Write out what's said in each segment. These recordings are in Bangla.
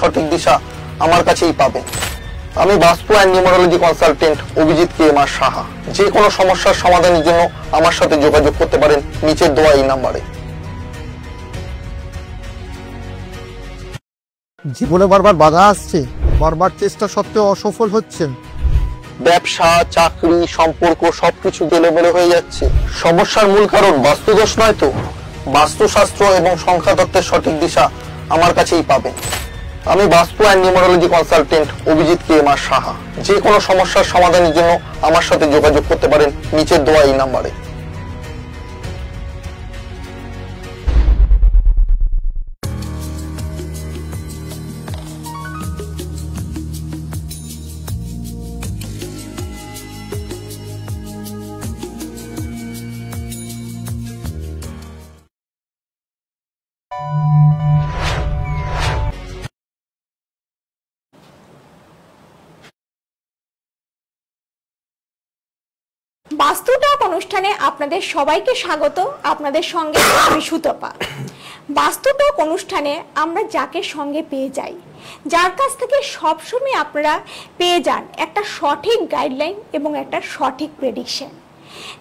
সঠিক দিশা আমার কাছেই পাবেন। আমি vastu and numerology consultant Abhijit K M R Saha. যে কোনো সমস্যার সমাধানের জন্য আমার সাথে যোগাযোগ করতে পারেন নিচের দেওয়া এই নাম্বারে। জীবনে বারবার বাধা আসছে, বারবার চেষ্টা সত্ত্বেও অসফল হচ্ছেন। ব্যবসা, চাকরি, সম্পর্ক সবকিছু গোলমেলে হয়ে যাচ্ছে। সমস্যার মূল কারণ বাস্তুদোষ নয় তো? বাস্তুশাস্ত্র এবং সংখ্যাতত্ত্বের সঠিক দিশা আমার কাছেই পাবেন। আমি vastu and numerology consultant Abhijit K M R Saha. যে কোনো সমস্যার সমাধানের জন্য আমার সাথে যোগাযোগ করতে পারেন নিচের দেওয়া এই নাম্বারে। বাস্তু টক অনুষ্ঠানে আপনাদের সবাইকে স্বাগত। আপনাদের সঙ্গে আমি সুতপা। বাস্তু টক অনুষ্ঠানে আমরা যাকে সঙ্গে পেয়ে যাই, যার কাছ থেকে সবসময় আপনারা পেয়ে যান একটা সঠিক গাইডলাইন এবং একটা সঠিক প্রেডিকশন,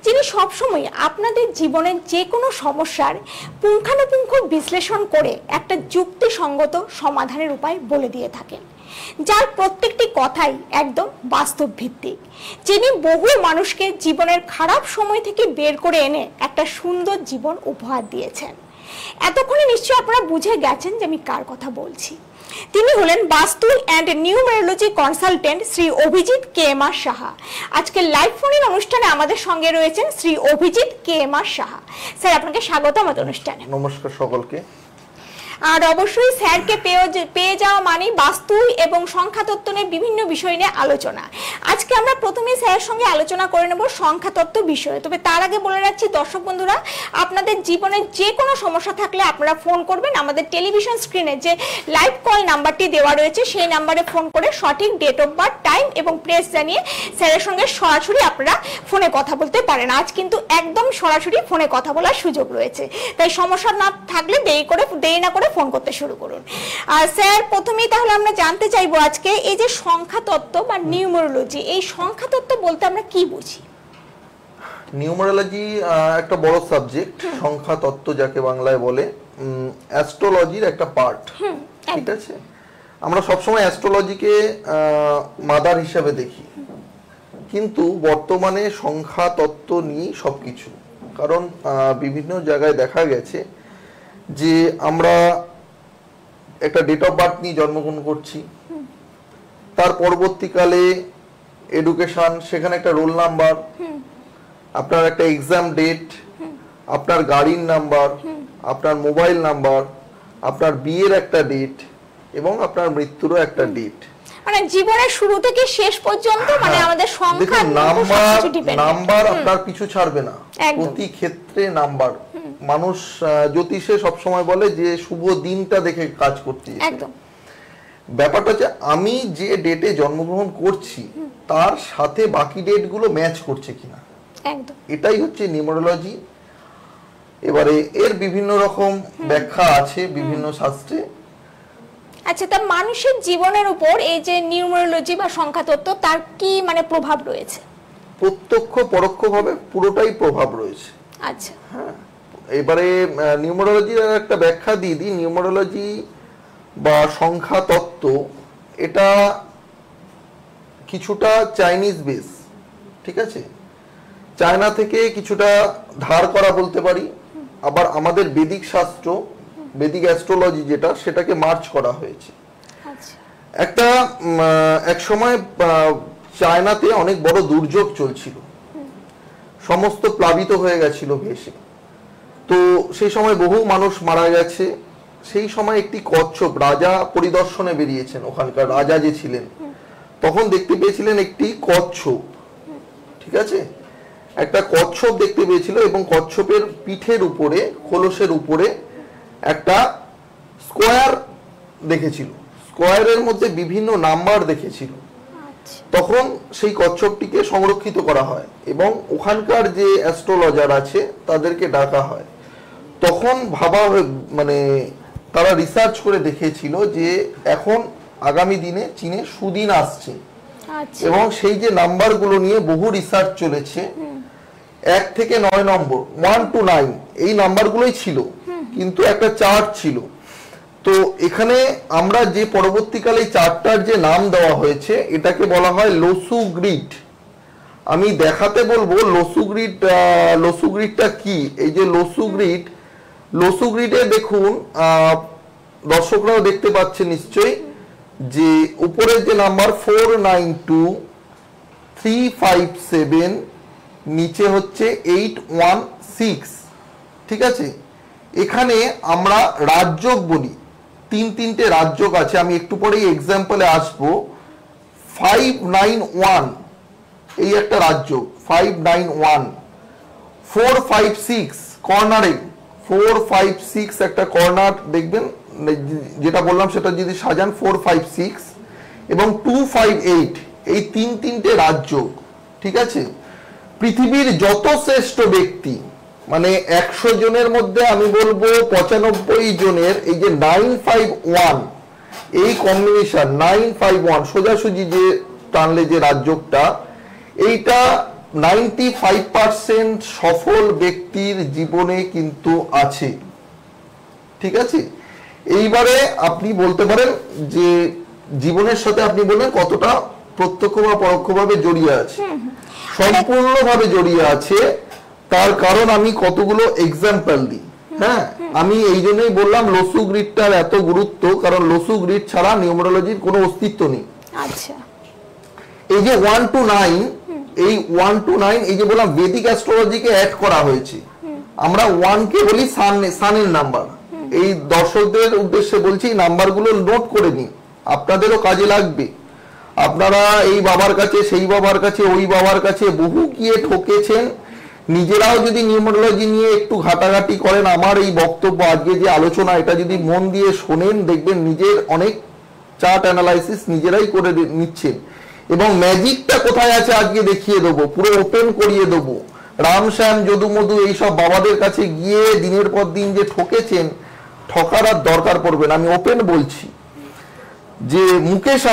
যিনি সবসময় আপনাদের জীবনের যে কোনো সমস্যার পুঙ্খানুপুঙ্খ বিশ্লেষণ করে একটা যুক্তিসঙ্গত সমাধানের উপায় বলে দিয়ে থাকেন, যার প্রত্যেকটি কথাই একদম বাস্তব ভিত্তিক, যিনি বহু মানুষকে জীবনের খারাপ সময় থেকে বের করে এনে একটা সুন্দর জীবন উপহার দিয়েছেন। এতক্ষণে নিশ্চয়ই আপনারা বুঝে গেছেন যে আমি কার কথা বলছি। তিনি হলেন vastu and numerology consultant Shri Abhijit K M R Saha. আজকে লাইভ ফোনের অনুষ্ঠানে আমাদের সঙ্গে রয়েছেন Shri Abhijit K M R Saha. Sir, আপনাকে স্বাগত আমাদের অনুষ্ঠানে। নমস্কার সকলকে। আর অবশ্যই স্যারকে পেয়ে যাওয়া মানে বাস্তু এবং সংখ্যাতত্ত্ব নিয়ে বিভিন্ন বিষয় নিয়ে আলোচনা। আজকে আমরা প্রথমেই স্যারের সঙ্গে আলোচনা করে নেব সংখ্যাতত্ত্ব বিষয়ে। তবে তার আগে বলে রাখছি দর্শক বন্ধুরা, আপনাদের জীবনে যে কোনো সমস্যা থাকলে আপনারা ফোন করবেন। আমাদের টেলিভিশন স্ক্রিনে যে লাইভ কল নাম্বারটি দেওয়া রয়েছে সেই নাম্বারে ফোন করে সঠিক ডেট অফ বার্থ, টাইম এবং প্লেস জানিয়ে স্যারের সঙ্গে সরাসরি আপনারা ফোনে কথা বলতে পারেন। আজ কিন্তু একদম সরাসরি ফোনে কথা বলার সুযোগ রয়েছে, তাই সমস্যা না থাকলে দেরি না করে ফোন করতে শুরু করুন। আর স্যার, প্রথমেই তাহলে আমরা জানতে চাইবো আজকে এই যে সংখ্যাতত্ত্ব বা নিউমারোলজি, এই সংখ্যাতত্ত্ব বলতে আমরা কি বুঝি? নিউমারোলজি একটা বড় সাবজেক্ট, সংখ্যাতত্ত্ব যাকে বাংলায় বলে, অ্যাস্ট্রোলজির একটা পার্ট। ঠিক আছে, আমরা সবসময় অ্যাস্ট্রোলজিকে মাদার হিসাবে দেখি, কিন্তু বর্তমানে সংখ্যাতত্ত্ব নিয়ে সবকিছু। কারণ বিভিন্ন জায়গায় দেখা গেছে যে আমরা একটা ডেট অফ বার্থ নিয়ে জন্মগ্রহণ করছি, তার পরবর্তীকালে এডুকেশন, সেখানে একটা রোল নাম্বার, আপনার একটা এক্সাম ডেট, আপনার গাড়ির নাম্বার, আপনার মোবাইল নাম্বার, আপনার বিয়ের একটা ডেট এবং আপনার মৃত্যুরও একটা ডেট। মানে জীবনের শুরু থেকে শেষ পর্যন্ত মানে আমাদের সংখ্যা নাম্বার আপনার পিছু ছাড়বে না, প্রতি ক্ষেত্রে নাম্বার। মানুষ জ্যোতিষে সবসময় বলে যে শুভ দিনটা দেখে কাজ করতে। ব্যাপারটা হচ্ছে আমি যে ডেটে জন্মগ্রহণ করছি তার সাথে বাকি ডেট গুলো ম্যাচ করছে কিনা, এটাই হচ্ছে নিউমারোলজি। এবারে এর বিভিন্ন রকম ব্যাখ্যা আছে বিভিন্ন শাস্ত্রে। আচ্ছা, তা মানুষের জীবনের উপর এই যে নিউমারোলজি বা সংখ্যাতত্ত্ব তার কি মানে প্রভাব রয়েছে? প্রত্যক্ষ পরোক্ষভাবে পুরোটাই প্রভাব রয়েছে। আচ্ছা, হ্যাঁ, এবারে নিউমারোলজির একটা ব্যাখ্যা দিয়ে দিই। নিউমারোলজি বা সংখ্যাতত্ত্ব এটা কিছুটা চাইনিজ বেস, ঠিক আছে, চায়না থেকে কিছুটা ধার করা বলতে পারি। আবার আমাদের বেদিক শাস্ত্র, বেদিক অ্যাস্ট্রোলজি যেটা, সেটাকে মার্চ করা হয়েছে। এক সময় চায়নাতে অনেক বড় দুর্যোগ চলছিল, সমস্ত প্লাবিত হয়ে গেছিল ভেসে। তো সেই সময় বহু মানুষ মারা গেছে। সেই সময় একটি কচ্ছপ রাজা পরিদর্শনে বেরিয়েছেন, ওখানকার রাজা যে ছিলেন, তখন দেখতে পেয়েছিলেন একটি কচ্ছপ। ঠিক আছে, একটা কচ্ছপ দেখতে পেয়েছিল এবং কচ্ছপের পিঠের উপরে, খোলসের উপরে একটা স্কোয়ার দেখেছিল, স্কোয়ারের মধ্যে বিভিন্ন নাম্বার দেখেছিল। তখন সেই কচ্ছপটিকে সংরক্ষিত করা হয় এবং ওখানকার যে অ্যাস্ট্রোলজার আছে তাদেরকে ডাকা হয়। তখন ভাবা মানে তারা রিসার্চ করে দেখেছিল যে এখন আগামী দিনে চীনে সুদিন আসছে আচ্ছা এবং সেই যে নাম্বারগুলো নিয়ে বহু রিসার্চ চলেছে 1 থেকে 9 নম্বর 1 to 9 এই নাম্বারগুলোই ছিল কিন্তু একটা চার্ট ছিল। তো এখানে আমরা যে পরবর্তীকালে এই চার্টটার যে নাম দেওয়া হয়েছে এটাকে বলা হয় লোসু গ্রিড। আমি দেখাতে বলবো লোসু গ্রিডটা কি। এই যে লোসু গ্রিডে দেখুন, দর্শকরাও দেখতে পাচ্ছেন নিশ্চয়ই যে উপরের যে নাম্বার 492357, নিচে হচ্ছে 816, ঠিক আছে। এখানে আমরা রাজযোগ বলি, তিনটে রাজযোগ আছে, আমি একটু পরেই এক্সাম্পলে আসবো। 591 এই একটা রাজযোগ, 591 456 কর্নারে 456 একটা কর্নার দেখবেন, যেটা বললাম সেটা যদি সাজান 456 এবং 258 এই তিনটে রাজযোগ, ঠিক আছে। পৃথিবীর যত শ্রেষ্ঠ ব্যক্তি মানে 100 জনের মধ্যে আমি বলবো 95 জনের এই যে 951 এই কম্বিনেশন 951 সোজাসুজি যে টানলে যে রাজযোগটা, এইটা 95% সফল ব্যক্তির জীবনে কিন্তু আছে, ঠিক আছে। এইবারে আপনি বলতে পারেন যে জীবনের সাথে আপনি বলেন কতটা প্রত্যক্ষ বা পরোক্ষভাবে জড়িয়ে আছে। সম্পূর্ণভাবে জড়িয়ে আছে, তার কারণ আমি কতগুলো এক্সাম্পল দিই। হ্যাঁ, আমি এই জন্যই বললাম লোসু গ্রিডটার এত গুরুত্ব, কারণ লোসু গ্রিড ছাড়া নিউমারোলজির কোনো অস্তিত্ব নেই। আচ্ছা, এই যে 1 to 9 এই 1 to 9 এই যে বললাম বেদিক অ্যাস্ট্রোলজিকে অ্যাড করা হয়েছে। আমরা 1 কে বলি সানের নাম্বার। এই দর্শকদের উদ্দেশ্যে বলছি নাম্বারগুলো নোট করে নিন, আপনাদেরও কাজে লাগবে। আপনারা এই বাবার কাছে সেই বাবার কাছে ওই বাবার কাছে বহু গিয়ে ঠকেছেন, নিজেরাও যদি নিউমারোলজি নিয়ে একটু ঘাটাঘাটি করেন, আমার এই বক্তব্য আজকে যে আলোচনা এটা যদি মন দিয়ে শোনেন, দেখবেন নিজের অনেক চার্ট অ্যানালাইসিস নিজেরাই করে নিচ্ছেন। এবং ম্যাজিকটা কোথায় আছে আজকে দেখিয়ে দেবো, পুরো ওপেন করিয়ে দেবো। রাম শ্যাম যদু মধু এইসব বাবাদের কাছে গিয়ে দিনের পর দিন যে ঠকেছেন, ঠকার আর দরকার পড়বে না। আমি ওপেন বলছি যে Mukesh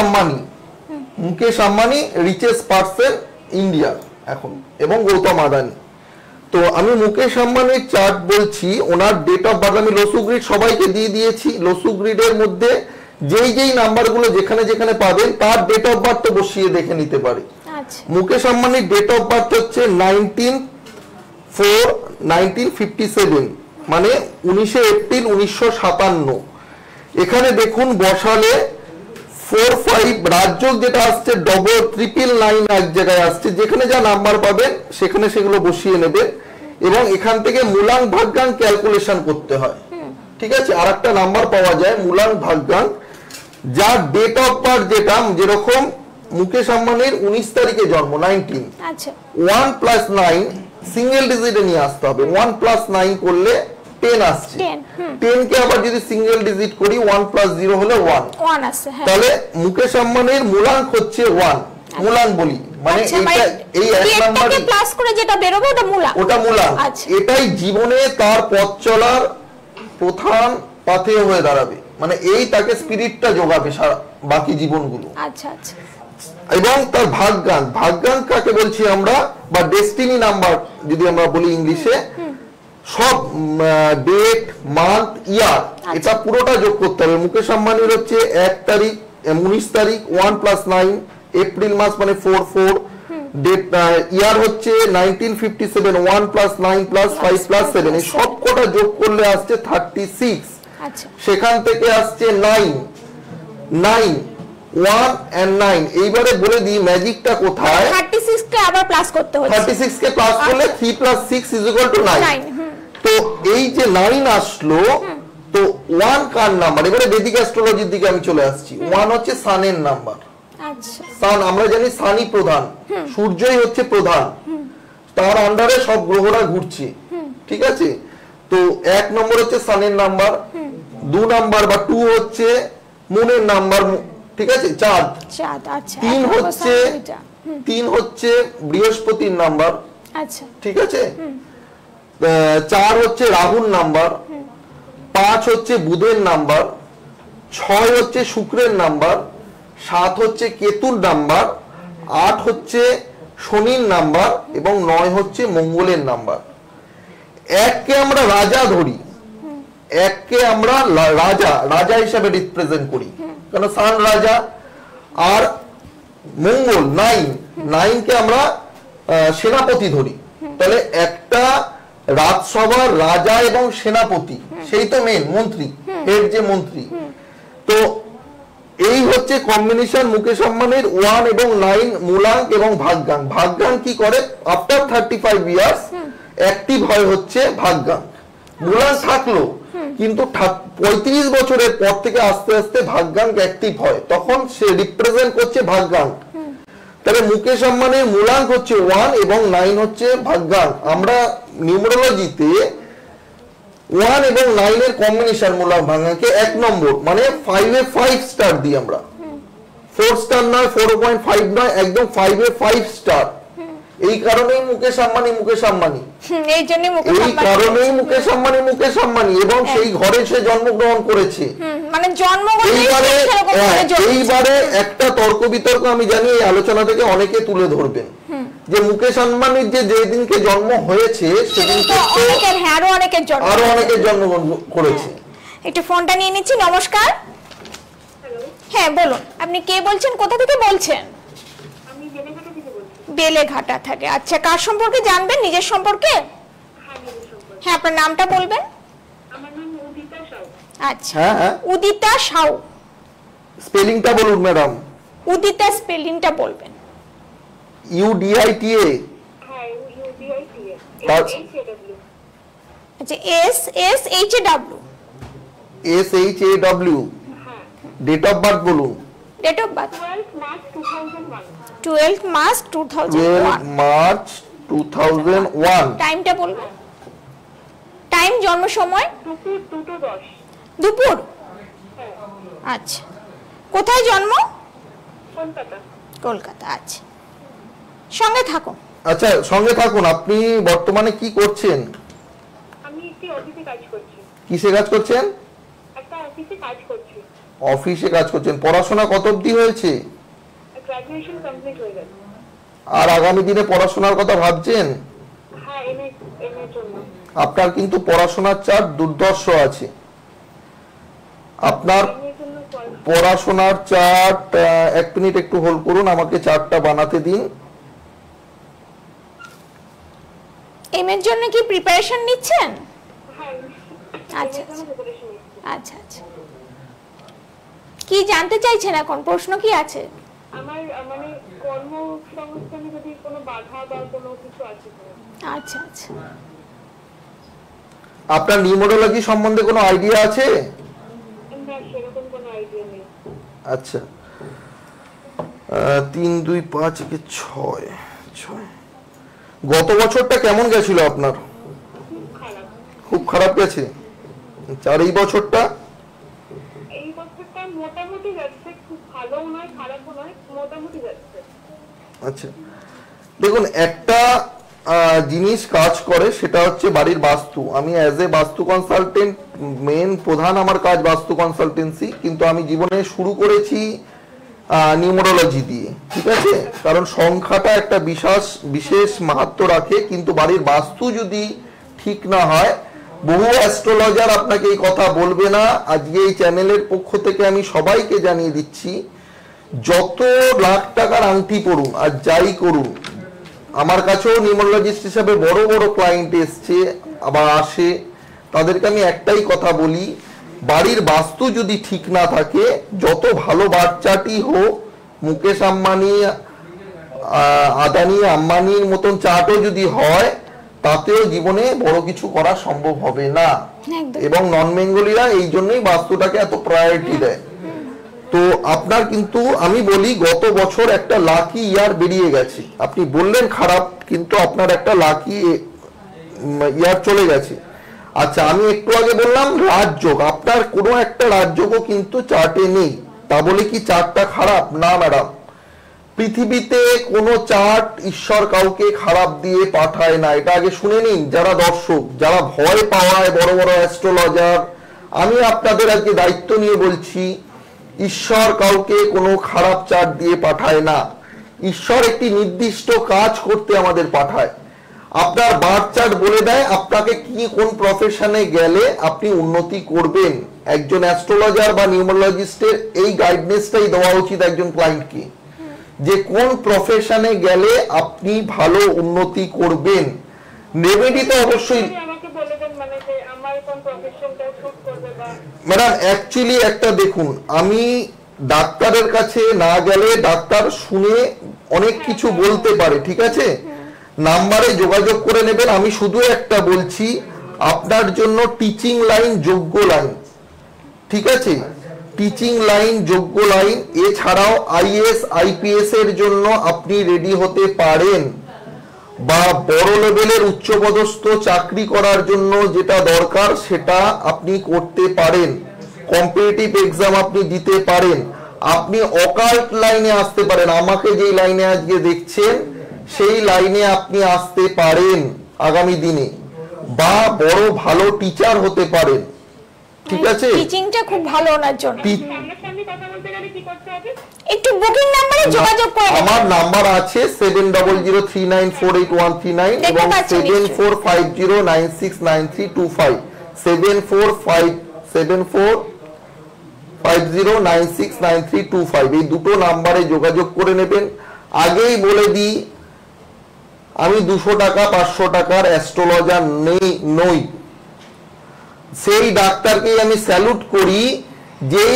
Ambani richest person India এখন, এবং গৌতম আদানি। তো আমি মুকেশ আম্বানির চার্ট বলছি, ওনার ডেট অফ বার্থ আমি লোসু গ্রিড সবাইকে দিয়ে দিয়েছি। লোসু গ্রিডের মধ্যে যেই নাম্বারগুলো যেখানে যেখানে পাবেন তার ডেট অফ বার্থ তো বসিয়ে দেখে নিতে পারে। আচ্ছা, মুকেশ আম্বানির ডেট অফ বার্থ হচ্ছে 19/4/1957, মানে 19 এপ্রিল 1957। এখানে দেখুন বসালে 45 রাজযোগ যেটা আসছে ডবল 999 এক জায়গায় আসছে, যেখানে যা নাম্বার পাবেন সেখানে সেগুলো বসিয়ে নেবেন এবং এখান থেকে মূলাঙ্ক ভাগ্যাঙ্ক ক্যালকুলেশন করতে হয়, ঠিক আছে। আর একটা নাম্বার পাওয়া যায় মূলাঙ্ক ভাগ্যাঙ্ক, যার ডেট অফ বার্থ যেটা, যেরকম মুকেশ আম্বানির 19 তারিখে জন্ম 19, আচ্ছা, 1 + 9 সিঙ্গেল ডিজিটে নিয়ে আসতে হবে। 1 + 9 করলে 10 আসছে। 10 কে আবার যদি সিঙ্গেল ডিজিট করি 1 + 0 হলে 1 আসছে। হ্যাঁ, তাহলে মুকেশ আম্বানির মূলাঙ্ক হচ্ছে 1, মূলাঙ্ক বলি, মানে এই এক নাম্বারই প্লাস করে যেটা বেরোবে ওটা মূলাঙ্ক। আচ্ছা, এটাই জীবনে তার পথ চলার প্রধান পাথেয় হয়ে দাঁড়াবে, মানে এই তাকে স্পিরিটটা যোগাবে সারা বাকি জীবনগুলো। আচ্ছা আচ্ছা, এবং তার ভাগ্যাঙ্ক কাকে বলছি আমরা, বা ডেস্টিনি নাম্বার যদি আমরা বলি ইংলিশে, সব ডেট মান্থ ইয়ার এটা পুরোটা যোগ করতে হবে। মুকেশ আম্বানির হচ্ছে 1 তারিখ 19 তারিখ 1 + 9 এপ্রিল মাস মানে 4 ডেট, ইয়ার হচ্ছে 1957 1 + 9 + 5 + 7 এই সব কটা যোগ করলে আসছে 36। আচ্ছা, সেখান থেকে আসছে 9 1 and 9। এইবারে বলে দিই ম্যাজিকটা কোথায়। 36 কে আবার প্লাস করতে হচ্ছে, 36 কে প্লাস করলে 3 + 6 = 9। তো এই যে 9 আসলো, তো 1 কার নাম্বার। এবারে বেদিক অ্যাস্ট্রোলজির দিকে আমি চলে আসছি। 1 হচ্ছে সানের নাম্বার। আচ্ছা, সান আমরা জানি সানই প্রধান, সূর্যই হচ্ছে প্রধান, তার আন্ডারে সব গ্রহরা ঘুরছে, ঠিক আছে। তো 1 নম্বর হচ্ছে সানের নাম্বার, 2 নাম্বার বা 2 হচ্ছে মুনের নাম্বার, ঠিক আছে, চাঁদ। আচ্ছা, 3 হচ্ছে বৃহস্পতির নাম্বার, আচ্ছা, ঠিক আছে। 4 হচ্ছে রাহুর নাম্বার, 5 হচ্ছে বুধের নাম্বার, 6 হচ্ছে শুক্রের নাম্বার, 7 হচ্ছে কেতুর নাম্বার, 8 হচ্ছে শনির নাম্বার এবং 9 হচ্ছে মঙ্গলের নাম্বার। এককে আমরা রাজা ধরি, এককে আমরা রাজা হিসাবে রিপ্রেজেন্ট করি, কারণ সান রাজা। আর মঙ্গল 9 কে আমরা সেনাপতি ধরি। তাহলে একটা রাজসভার রাজা এবং সেনাপতি, সেই তো মেন মন্ত্রী, হেড যে মন্ত্রী। তো এই হচ্ছে কম্বিনেশন মুকেশ আম্বানির 1 এবং 9 মূলাঙ্ক এবং ভাগ্যাঙ্ক। ভাগ্যাঙ্ক কি করে? আফটার 35 ইয়ার্স অ্যাক্টিভ হয় হচ্ছে ভাগ্যাঙ্ক। মূলাঙ্ক থাকলো কিন্তু 35 বছরের পর থেকে আস্তে আস্তে ভাগ্যাঙ্ক অ্যাক্টিভ হয়, তখন সে রিপ্রেজেন্ট করছে ভাগ্যাঙ্ক। তাহলে মুকেশ আম্বানির মূলাঙ্ক হচ্ছে 1 এবং 9 হচ্ছে ভাগ্যাঙ্ক। আমরা নিউমেরোলজিতে 1 এবং 9 এর কম্বিনেশন মূলাঙ্ক ভাগ্যাঙ্কে 1 নম্বর, মানে 5 এ 5 স্টার দিই আমরা। 4 স্টার নয়, 4.5 নয়, একদম 5 এ 5 স্টার। এই কারণেই মুকেশ আম্বানি মুকেশ আম্বানি, এই জন্যই এই কারণেই মুকেশ আম্বানি মুকেশ আম্বানি, এবং সেই ঘরে সে জন্মগ্রহণ করেছে। মানে এইবারে একটা তর্ক বিতর্ক আমি জানি এই আলোচনা থেকে অনেকে তুলে ধরবেন, যে মুকেশ আম্বানির যে যেদিনকে জন্ম হয়েছে সেদিনকে আরো অনেকের জন্মগ্রহণ করেছে। একটু ফোনটা নিয়ে নিচ্ছি। নমস্কার। হ্যাঁ বলুন, আপনি কে বলছেন, কোথা থেকে বলছেন? বেলেঘাটা থেকে। আচ্ছা, কার সম্পর্কে জানবেন? নিজের সম্পর্কে? হ্যাঁ, আপনার নামটা বলবেন। আচ্ছা, উদিতা সাউ। স্পেলিংটা বলুন ম্যাডাম। উদিতা স্পেলিংটা বলবেন। UDITA। আচ্ছা, SSHAW। ডেট অফ বার্থ বলুন। Date of birth 12 March 2001। টাইমটা বলবেন। টাইম, জন্ম সময়? দুপুর। আচ্ছা, কোথায় জন্ম? কলকাতা। আচ্ছা, সঙ্গে থাকুন। আচ্ছা, সঙ্গে থাকুন। আপনি বর্তমানে কি করছেন? আমি একটি অফিসে কাজ করছি। কিসে কাজ করছেন? একটা অফিসে কাজ করছি। অফিসে কাজ করছেন। পড়াশোনা কত অবধি হয়েছে? গ্র্যাজুয়েশন কমপ্লিট হয়ে গেছে। আর আগামী দিনে পড়াশোনার কথা ভাবছেন? হ্যাঁ, এমএ জন্য। আপনার কিন্তু পড়াশোনার চার্ট দুর্ধর্ষ আছে। আপনার পড়াশোনার চার্ট, 1 মিনিট একটু হোল্ড করুন, আমাকে চার্টটা বানাতে দিন। এমএর জন্য কি প্রিপারেশন নিচ্ছেন? হ্যাঁ। আচ্ছা আচ্ছা আচ্ছা, কি জানতে চাইছেন এখন? প্রশ্ন কি আছে? আমার মানে কর্মসংস্থানে যদি কোনো বাধা বা কোনো কিছু আছে কিনা। আচ্ছা আচ্ছা। আপনার নিউমেরোলজি সম্বন্ধে কোনো আইডিয়া আছে? না, সেরকম কোনো আইডিয়া নেই। আচ্ছা, 3 2 5 6 6। গত বছরটা কেমন গেছিল আপনার? খুব খারাপ গেছে। আর এই বছরটা? এই বছরটা মোটামুটি যাচ্ছে, খুব ভালোও নয় খারাপও নয়, মোটামুটি যাচ্ছে। আচ্ছা, দেখুন, একটা জিনিস কাজ করে, সেটা হচ্ছে বাড়ির বাস্তু। আমি অ্যাজ এ বাস্তু কনসালটেন্ট, মেন প্রধান আমার কাজ বাস্তু কনসালটেন্সি, কিন্তু আমি জীবনে শুরু করেছি নিউমেরোলজি দিয়ে, ঠিক আছে? কারণ সংখ্যাটা একটা বিশেষ মাহাত্ম্য রাখে, কিন্তু বাড়ির বাস্তু যদি ঠিক না হয়, বহু অ্যাস্ট্রোলজার আপনাকে এই কথা বলবে না। আজকে এই চ্যানেলের পক্ষ থেকে আমি সবাইকে জানিয়ে দিচ্ছি, যত লাখ টাকার আংটি পড়ুন আর যাই করুন, আমার কাছেও নিউমেরোলজিস্ট হিসাবে বড় বড় ক্লায়েন্ট এসছে, আবার আসে, তাদেরকে আমি একটাই কথা বলি, বাড়ির বাস্তু যদি ঠিক না থাকে, যত ভালো বাচ্চাটি হোক, মুকেশ আম্বানি, আদানি, আম্বানির মতন চার্টও যদি হয়, তাতেও জীবনে বড় কিছু করা সম্ভব হবে না। এবং নন বেঙ্গলিরা এই জন্যই বাস্তুটাকে এত প্রায়োরিটি দেয়। তো আপনার কিন্তু আমি বলি, গত বছর একটা লাকি ইয়ার বেরিয়ে গেছে। আপনি বললেন খারাপ, কিন্তু আপনার একটা লাকি ইয়ার চলে গেছে। আচ্ছা, আমি একটু আগে বললাম রাজযোগ, আপনার কোনো একটা রাজযোগও কিন্তু চার্টে নেই। তা বলে কি চার্টটা খারাপ? না ম্যাডাম, পৃথিবীতে কোনো চার্ট ঈশ্বর কাউকে খারাপ দিয়ে পাঠায় না। এটা আগে শুনে নিন যারা দর্শক, যারা ভয় পাওয়ায় বড় বড় অ্যাস্ট্রোলজার আমি আপনাদের আজকে দায়িত্ব নিয়ে বলছি, ঈশ্বর কাউকে কোনো খারাপ চার্ট দিয়ে পাঠায় না। ঈশ্বর একটি নির্দিষ্ট কাজ করতে আমাদের পাঠায়। আপনার বার্থ চার্ট বলে দেয় আপনাকে কি কোন প্রফেশনে গেলে আপনি উন্নতি করবেন। একজন অ্যাস্ট্রোলজার বা নিউমারোলজিস্টের এই গাইডনেসটাই দেওয়া উচিত একজন ক্লায়েন্টকে, যে কোন প্রফেশনে গেলে আপনি ভালো উন্নতি করবেন। রেমেডি তো অবশ্যই আমাকে বলে দেন, মানে যে আমার কোন প্রফেশনটা শুট করবে বা ম্যাডাম অ্যাকচুয়ালি একটা দেখুন, আমি ডাক্তারের কাছে না গেলে ডাক্তার শুনে অনেক কিছু বলতে পারে, ঠিক আছে, নাম্বারে যোগাযোগ করে নেবেন। আমি শুধু একটা বলছি, আপনার জন্য টিচিং লাইন যোগ্য লাইন, ঠিক আছে, টিচিং লাইন যোগ্য লাইন। এছাড়াও আইএস আইপিএস এর জন্য আপনি রেডি হতে পারেন, বা বড় লেভেলের উচ্চপদস্থ চাকরি করার জন্য যেটা দরকার সেটা আপনি করতে পারেন। কম্পিটিটিভ এক্সাম আপনি দিতে পারেন। আপনি অকাল্ট লাইনে আসতে পারেন, আমাকে যেই লাইনে আজকে দেখছেন সেই লাইনে আপনি আসতে পারেন আগামী দিনে, বা বড় ভালো টিচার হতে পারেন, ঠিক আছে। টিচিংটা খুব ভালো ওনার জন্য। সামনাসামনি কথা বলতে গেলে কি করতে হবে? একটু বুকিং নাম্বারে যোগাযোগ করে নেবেন। আমার নাম্বার আছে 7003948139 এবং 7450969325, 7450969325, এই দুটো নাম্বারে যোগাযোগ করে নেবেন। আগেই বলে দিই, আমি 200 টাকা 500 টাকার অ্যাস্ট্রোলজার নই। সেই ডাক্তারকে আমি স্যালুট করি যেই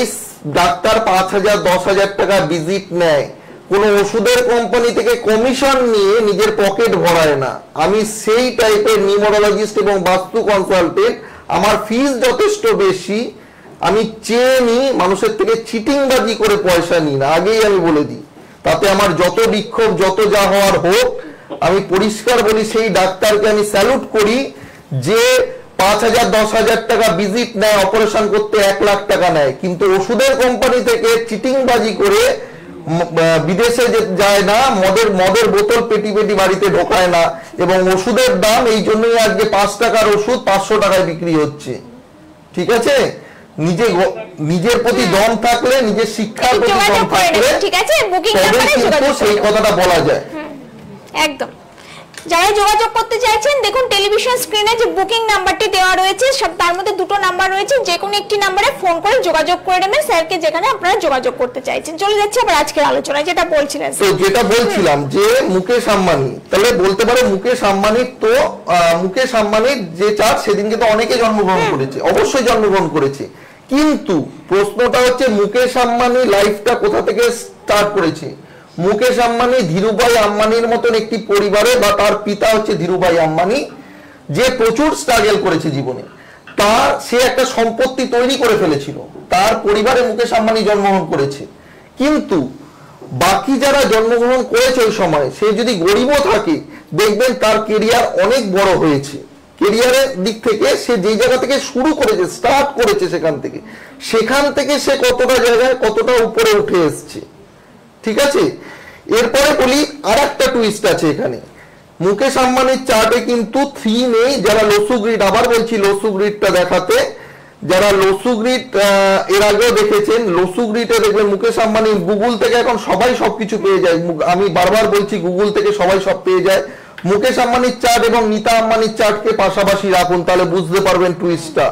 ডাক্তার 5000 10,000 টাকা ভিজিট নেয়, কোনো ওষুধের কোম্পানি থেকে কমিশন নিয়ে নিজের পকেট ভরায় না। আমি সেই টাইপের নিউমারোলজিস্ট এবং বাস্তু কনসালটেন্ট। আমার ফিস যথেষ্ট বেশি, আমি চেয়ে নিই, মানুষের থেকে চিটিংবাজি করে পয়সা নিই না, আগেই আমি বলে দিই। তাতে আমার যত বিক্ষোভ যত যা হওয়ার হোক, আমি পরিষ্কার বলি, সেই ডাক্তারকে আমি স্যালুট করি যে 5000 10,000 টাকা ভিজিট নেয়, অপারেশন করতে 1 লাখ টাকা নেয়, কিন্তু ওষুধের কোম্পানি থেকে চিটিংবাজি করে বিদেশে যায় না, মদের বোতল পেটি পেটি বাড়িতে ঢোকায় না, এবং ওষুধের দাম এই জন্যই আজকে 5 টাকার ওষুধ 500 টাকায় বিক্রি হচ্ছে, ঠিক আছে। নিজের প্রতি দম থাকলে, নিজের শিক্ষার প্রতি দম থাকলে, ঠিক আছে, বুকিং তবে নাম্বারে কিন্তু যোগাযোগ সেই কথাটা বলা যায়। একদম। যারা যোগাযোগ করতে চাইছেন, দেখুন টেলিভিশন স্ক্রিনে যে বুকিং নাম্বারটি দেওয়া রয়েছে, সব তার মধ্যে দুটো নাম্বার রয়েছে, যে কোনো একটি নাম্বারে ফোন করে যোগাযোগ করে নেবেন স্যারকে, যেখানে আপনারা যোগাযোগ করতে চাইছেন। চলে যাচ্ছে আবার আজকের আলোচনায়, যেটা বলছিলেন। তো যেটা বলছিলাম যে মুকেশ আম্বানি, তাহলে বলতে পারে মুকেশ আম্বানির তো মুকেশ আম্বানির যে চার্ট, সেদিনকে তো অনেকে জন্মগ্রহণ করেছে, অবশ্যই জন্মগ্রহণ করেছে, কিন্তু প্রশ্নটা হচ্ছে মুকেশ আম্বানি লাইফটা কোথা থেকে স্টার্ট করেছে। মুকেশ আম্বানি ধীরুভাই আম্বানির মতন একটি পরিবারে, বা তার পিতা হচ্ছে ধীরুভাই আম্বানি, যে প্রচুর স্ট্রাগল করেছে জীবনে। সে একটা সম্পত্তি তৈরি করে ফেলেছিল, তার পরিবারে মুকেশ আম্বানি জন্মগ্রহণ করেছে। কিন্তু বাকি যারা জন্মগ্রহণ করেছে ওই সময়, সে যদি গরিবও থাকে, দেখবেন তার কেরিয়ার অনেক বড় হয়েছে। কেরিয়ারের দিক থেকে সে যে জায়গা থেকে শুরু করেছে, স্টার্ট করেছে, সেখান থেকে সে কতটা জায়গায় কতটা উপরে উঠে এসছে, ঠিক আছে। এরপরে বলি আর একটা টুইস্ট আছে এখানে। মুকেশ আম্বানির চার্টে কিন্তু 3 নেই। যারা লসু গ্রিড, আবার বলছি লসু গ্রিডটা দেখাতে, যারা লসু গ্রিড এর আগেও দেখেছেন, লসু গ্রিডে দেখবেন মুকেশ আম্বানি, গুগল থেকে এখন সবাই সবকিছু পেয়ে যায়, আমি বারবার বলছি গুগল থেকে সবাই সব পেয়ে যায়। মুকেশ আম্বানির চার্ট এবং নীতা আম্বানির চার্টকে পাশাপাশি রাখুন, তাহলে বুঝতে পারবেন টুইস্টটা।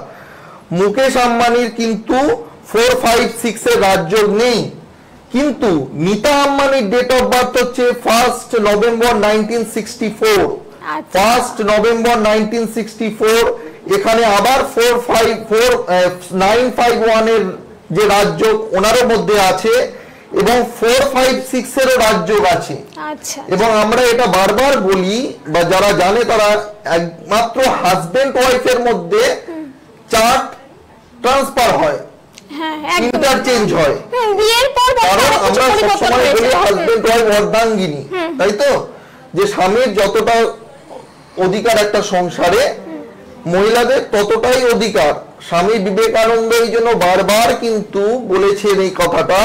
মুকেশ আম্বানির কিন্তু 4, 5, 6 এর রাজযোগ নেই, কিন্তু নীতা আম্বানির ডেট অফ বার্থ হচ্ছে 1 নভেম্বর 1964। 1 নভেম্বর 1964। এখানে আবার 951 এর যে রাজযোগ ওনারও মধ্যে আছে, এবং 4, 5, 6 এরও রাজযোগ আছে। আচ্ছা। এবং আমরা এটা বারবার বলি, বা যারা জানে তারা, একমাত্র হাজবেন্ড ওয়াইফের মধ্যে চার্ট ট্রান্সফার হয়, ইন্টারচেঞ্জ হয়, কারণ আমরা সবসময় বলি হাজবেন্ড ওয়াইফ অর্ধাঙ্গিনী, তাই তো, যে স্বামীর যতটা অধিকার একটা সংসারে, মহিলাদের ততটাই অধিকার। স্বামী বিবেকানন্দ এই জন্য বারবার কিন্তু বলেছেন এই কথাটা,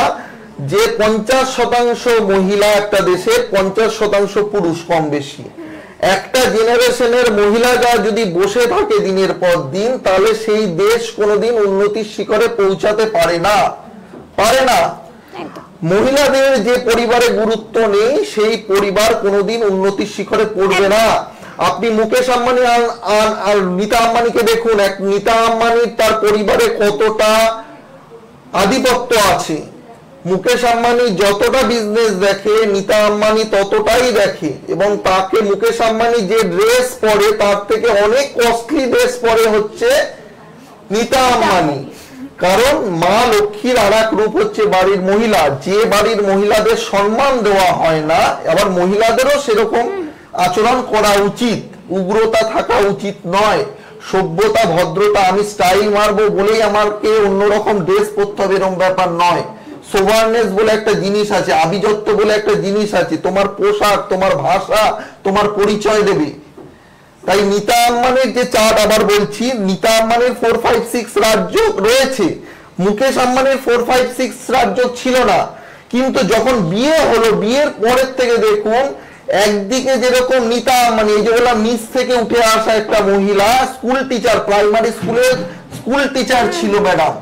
যে 50% মহিলা একটা দেশে, 50% পুরুষ কম বেশি। একটা জেনারেশনের মহিলারা যদি বসে থাকে দিনের পর দিন, তাহলে সেই দেশ কোনোদিন উন্নতির শিখরে পৌঁছাতে পারে না। একদম মহিলাদের যে পরিবারে গুরুত্ব নেই, সেই পরিবার কোনোদিন উন্নতির শিখরে পড়বে না। আপনি মুকেশ আম্বানি আর নীতা আম্বানিকে দেখুন, নীতা আম্বানির তার পরিবারে কতটা আধিপত্য আছে। মুকেশ আম্বানি যতটা বিজনেস দেখে, নীতা আম্বানি ততটাই দেখে, এবং তাকে মুকেশ আম্বানি যে ড্রেস পরে তার থেকে অনেক কস্টলি ড্রেস পরে হচ্ছে নীতা আম্বানি। কারণ মা লক্ষ্মীর আর এক রূপ হচ্ছে বাড়ির মহিলা। যে বাড়ির মহিলাদের সম্মান দেওয়া হয় না, আবার মহিলাদেরও সেরকম আচরণ করা উচিত, উগ্রতা থাকা উচিত নয়, সভ্যতা ভদ্রতা। আমি স্টাইল মারবো বলেই আমাকে অন্যরকম ড্রেস পরতে হবে এরকম ব্যাপার নয়। সোভারনেস বলে একটা জিনিস আছে, আভিজাত্য বলে একটা জিনিস আছে। তোমার পোশাক, তোমার ভাষা, তোমার পরিচয় দেবে। তাই নীতা আম্বানির যে চার্ট, আবার বলছি, নীতা আম্বানির 4, 5, 6 রাজ্য রয়েছে, মুকেশ আম্বানির 4, 5, 6 রাজ্য ছিল না। কিন্তু যখন বিয়ে হলো, বিয়ের পরের থেকে দেখুন, একদিকে যেরকম নীতা আম্বানি, এই যে বললাম নিচ থেকে উঠে আসা একটা মহিলা, স্কুল টিচার, প্রাইমারি স্কুলের স্কুল টিচার ছিল ম্যাডাম।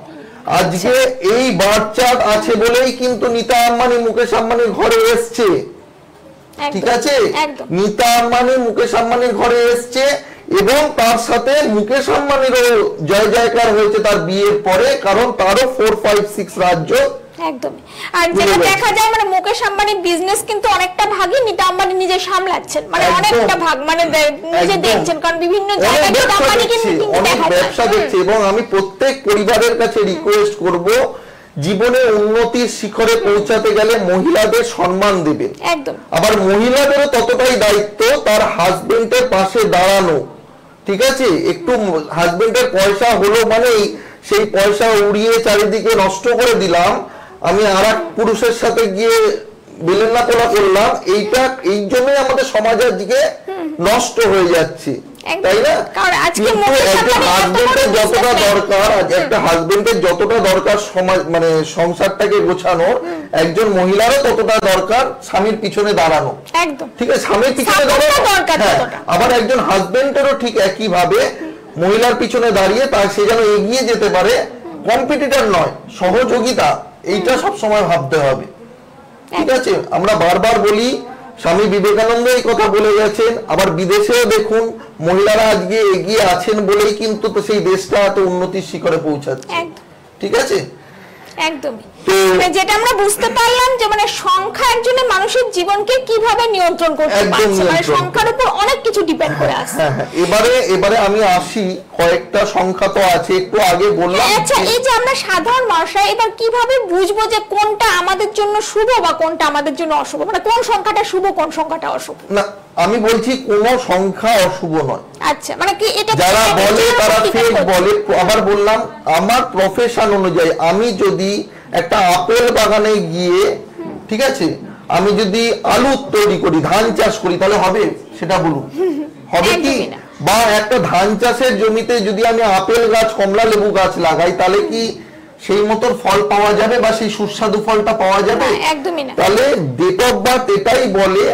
আজকে এই বার্থ চার্ট আছে বলেই কিন্তু নীতা আম্বানি মুকেশ আম্বানির ঘরে এসছে। ঠিক আছে, নীতা আম্বানি মুকেশ আম্বানির ঘরে এসছে, এবং তার সাথে মুকেশ আম্বানিরও জয় জয়কার হয়েছে তার বিয়ের পরে, কারণ তারও 4, 5, 6 রাজ্য। একদমই। আর যেটা দেখা যায়, মানে মুকেশ আম্বানির বিজনেস কিন্তু অনেকটা ভাগই নীতা আম্বানি নিজে সামলাচ্ছেন, মানে অনেকটা ভাগ মানে নিজে দেখছেন, কারণ বিভিন্ন জায়গায় নীতা আম্বানিকে অনেক ব্যবসা দেখছে। এবং আমি প্রত্যেক পরিবারের কাছে রিকোয়েস্ট করব, জীবনে উন্নতির শিখরে পৌঁছাতে গেলে মহিলাদের সম্মান দেবেন। একদম। আবার মহিলাদেরও ততটাই দায়িত্ব তার হাজবেন্ডের পাশে দাঁড়ানো। ঠিক আছে, একটু হাজবেন্ডের পয়সা হলো মানেই সেই পয়সা উড়িয়ে চারিদিকে নষ্ট করে দিলাম, আমি আর এক পুরুষের সাথে গিয়ে বেলেনা তোলা করলাম, এইটা এই জন্যই আমাদের সমাজ আজকে নষ্ট হয়ে যাচ্ছে, তাই না? কিন্তু একটা হাজবেন্ডের যতটা দরকার, একটা হাজবেন্ডের যতটা দরকার সমাজ মানে সংসারটাকে গোছানো, একজন মহিলারও ততটা দরকার স্বামীর পিছনে দাঁড়ানো। একদম ঠিক আছে, স্বামীর পিছনে দাঁড়ানো। আবার একজন হাজবেন্ডেরও ঠিক একই ভাবে মহিলার পিছনে দাঁড়িয়ে তার সে যেন এগিয়ে যেতে পারে, কম্পিটিটর নয়, সহযোগিতা, এইটা সব সময় ভাবতে হবে। ঠিক আছে, আমরা বারবার বলি, স্বামী বিবেকানন্দ এই কথা বলে গেছেন। আবার বিদেশেও দেখুন, মহিলারা আজকে এগিয়ে আছেন বলেই কিন্তু তো সেই দেশটা এত উন্নতির শিখরে পৌঁছাচ্ছে। ঠিক আছে, একদমই। যেটা আমরা বুঝতে পারলাম যে মানে সংখ্যা একজনের মানুষের জীবনকে কিভাবে নিয়ন্ত্রণ করতে পারছে, মানে সংখ্যার উপর অনেক কিছু ডিপেন্ড করে আছে। এবারে আমি আসি, কয়েকটা সংখ্যা তো আছে, একটু আগে বললাম। আচ্ছা, এই যে আমরা সাধারণ মানুষরা এবার কিভাবে বুঝবো যে কোনটা আমাদের জন্য শুভ বা কোনটা আমাদের জন্য অশুভ, মানে কোন সংখ্যাটা শুভ কোন সংখ্যাটা অশুভ? না, আমি বলছি কোন সংখ্যা অশুভ নয়। আচ্ছা, মানে কি এটা যারা বলে তারা ফেক বলে। আবার বললাম, আমার প্রফেশন অনুযায়ী আমি যদি একটা আপেল বাগানে গিয়ে, ঠিক আছে, আমি যদি আলু তৈরি করি, ধান চাষ করি, তাহলে হবে? সেটা বলুন, হবে কি? বা একটা ধান চাষের জমিতে যদি আমি আপেল গাছ, কমলা লেবু গাছ লাগাই, তাহলে কি সেই মতো ফল পাওয়া যাবে বা সেই সুস্বাদু ফলটা পাওয়া যাবে? একদমই না। তাহলে ডেট অফ বার্থ এটাই বলে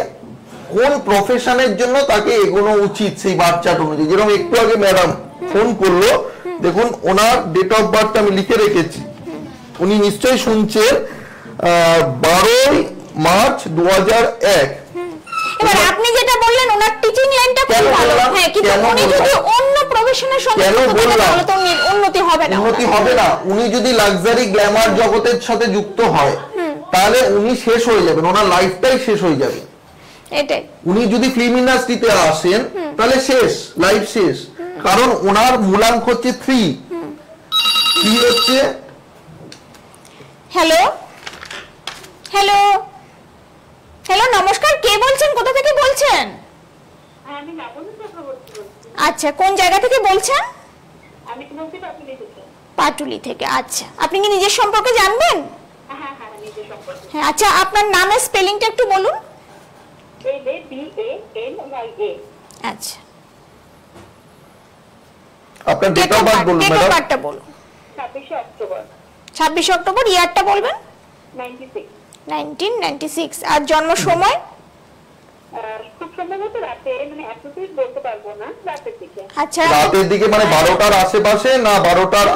কোন প্রফেশনের জন্য তাকে এগোনো উচিত সেই বাচ্চাটা অনুযায়ী। যেরকম একটু আগে ম্যাডাম ফোন করলো, দেখুন ওনার ডেট অফ বার্থ আমি লিখে রেখেছি, উনি নিশ্চয়ই শুনছেন, 12 মার্চ 2001। এবার আপনি যেটা বললেন ওনার টিচিং লাইনটা খুব ভালো, হ্যাঁ, কিন্তু উনি যদি অন্য প্রফেশনের সঙ্গে তাহলে তো উন্নতি হবে না। উন্নতি হবে না। উনি যদি লাক্সারি গ্ল্যামার জগতের সাথে যুক্ত হয়, তাহলে উনি শেষ হয়ে যাবেন, ওনার লাইফটাই শেষ হয়ে যাবে। এটাই, উনি যদি ফিল্ম ইন্ডাস্ট্রিতে আসেন তাহলে শেষ, লাইফ শেষ। কারণ ওনার মূলাঙ্ক হচ্ছে 3 কি হচ্ছে। হ্যালো হ্যালো হ্যালো, নমস্কার, কে বলছেন, কোথা থেকে বলছেন? আমি লাবণ্য চক্রবর্তী বলছি। আচ্ছা, কোন জায়গা থেকে বলছেন? আমি বলছি পাটুলি থেকে। পাটুলি থেকে। আচ্ছা, আপনি কি নিজের সম্পর্কে জানবেন? হ্যাঁ হ্যাঁ, নিজের সম্পর্কে। হ্যাঁ, আচ্ছা, আপনার নামের স্পেলিংটা একটু বলুন। LABANYA। আচ্ছা, আপনার ডেট অফ বার্থ বলুন ম্যাডাম। ডেট অফ বার্থটা বলুন। 26 অক্টোবর। 26 অক্টোবর, ইয়ারটা বলবেন। 96। 1996। আর জন্ম সময়? খুব সম্ভবত রাতে, মানে এতদিন বলতে পারবো না, রাতের দিকে। আচ্ছা, রাতের দিকে মানে 12টার আশেপাশে না 12টার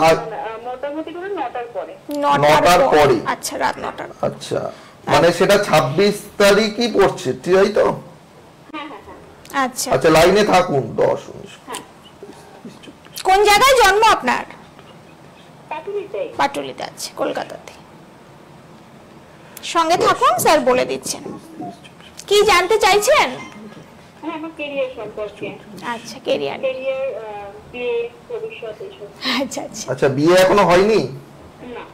মোটামুটি করে 9টার পরে। 9টার পরে। আচ্ছা, রাত 9টার। আচ্ছা, মানে সেটা 26 তারিখই পড়ছে, তাই তো? হ্যাঁ হ্যাঁ হ্যাঁ। আচ্ছা, আচ্ছা, লাইনে থাকুন। 10 19 কোন জায়গায় জন্ম আপনার? পাটুলিতে। পাটুলিতে। আছে, কলকাতাতে। সঙ্গে থাকুন, স্যার বলে দিচ্ছেন। কি জানতে চাইছেন? হ্যাঁ, আমার কেরিয়ার সম্পর্কে। আচ্ছা, কেরিয়ার। কেরিয়ার, বিয়ে, ভবিষ্যৎ এইসব। আচ্ছা আচ্ছা। আচ্ছা, বিয়ে এখনো হয়নি? না,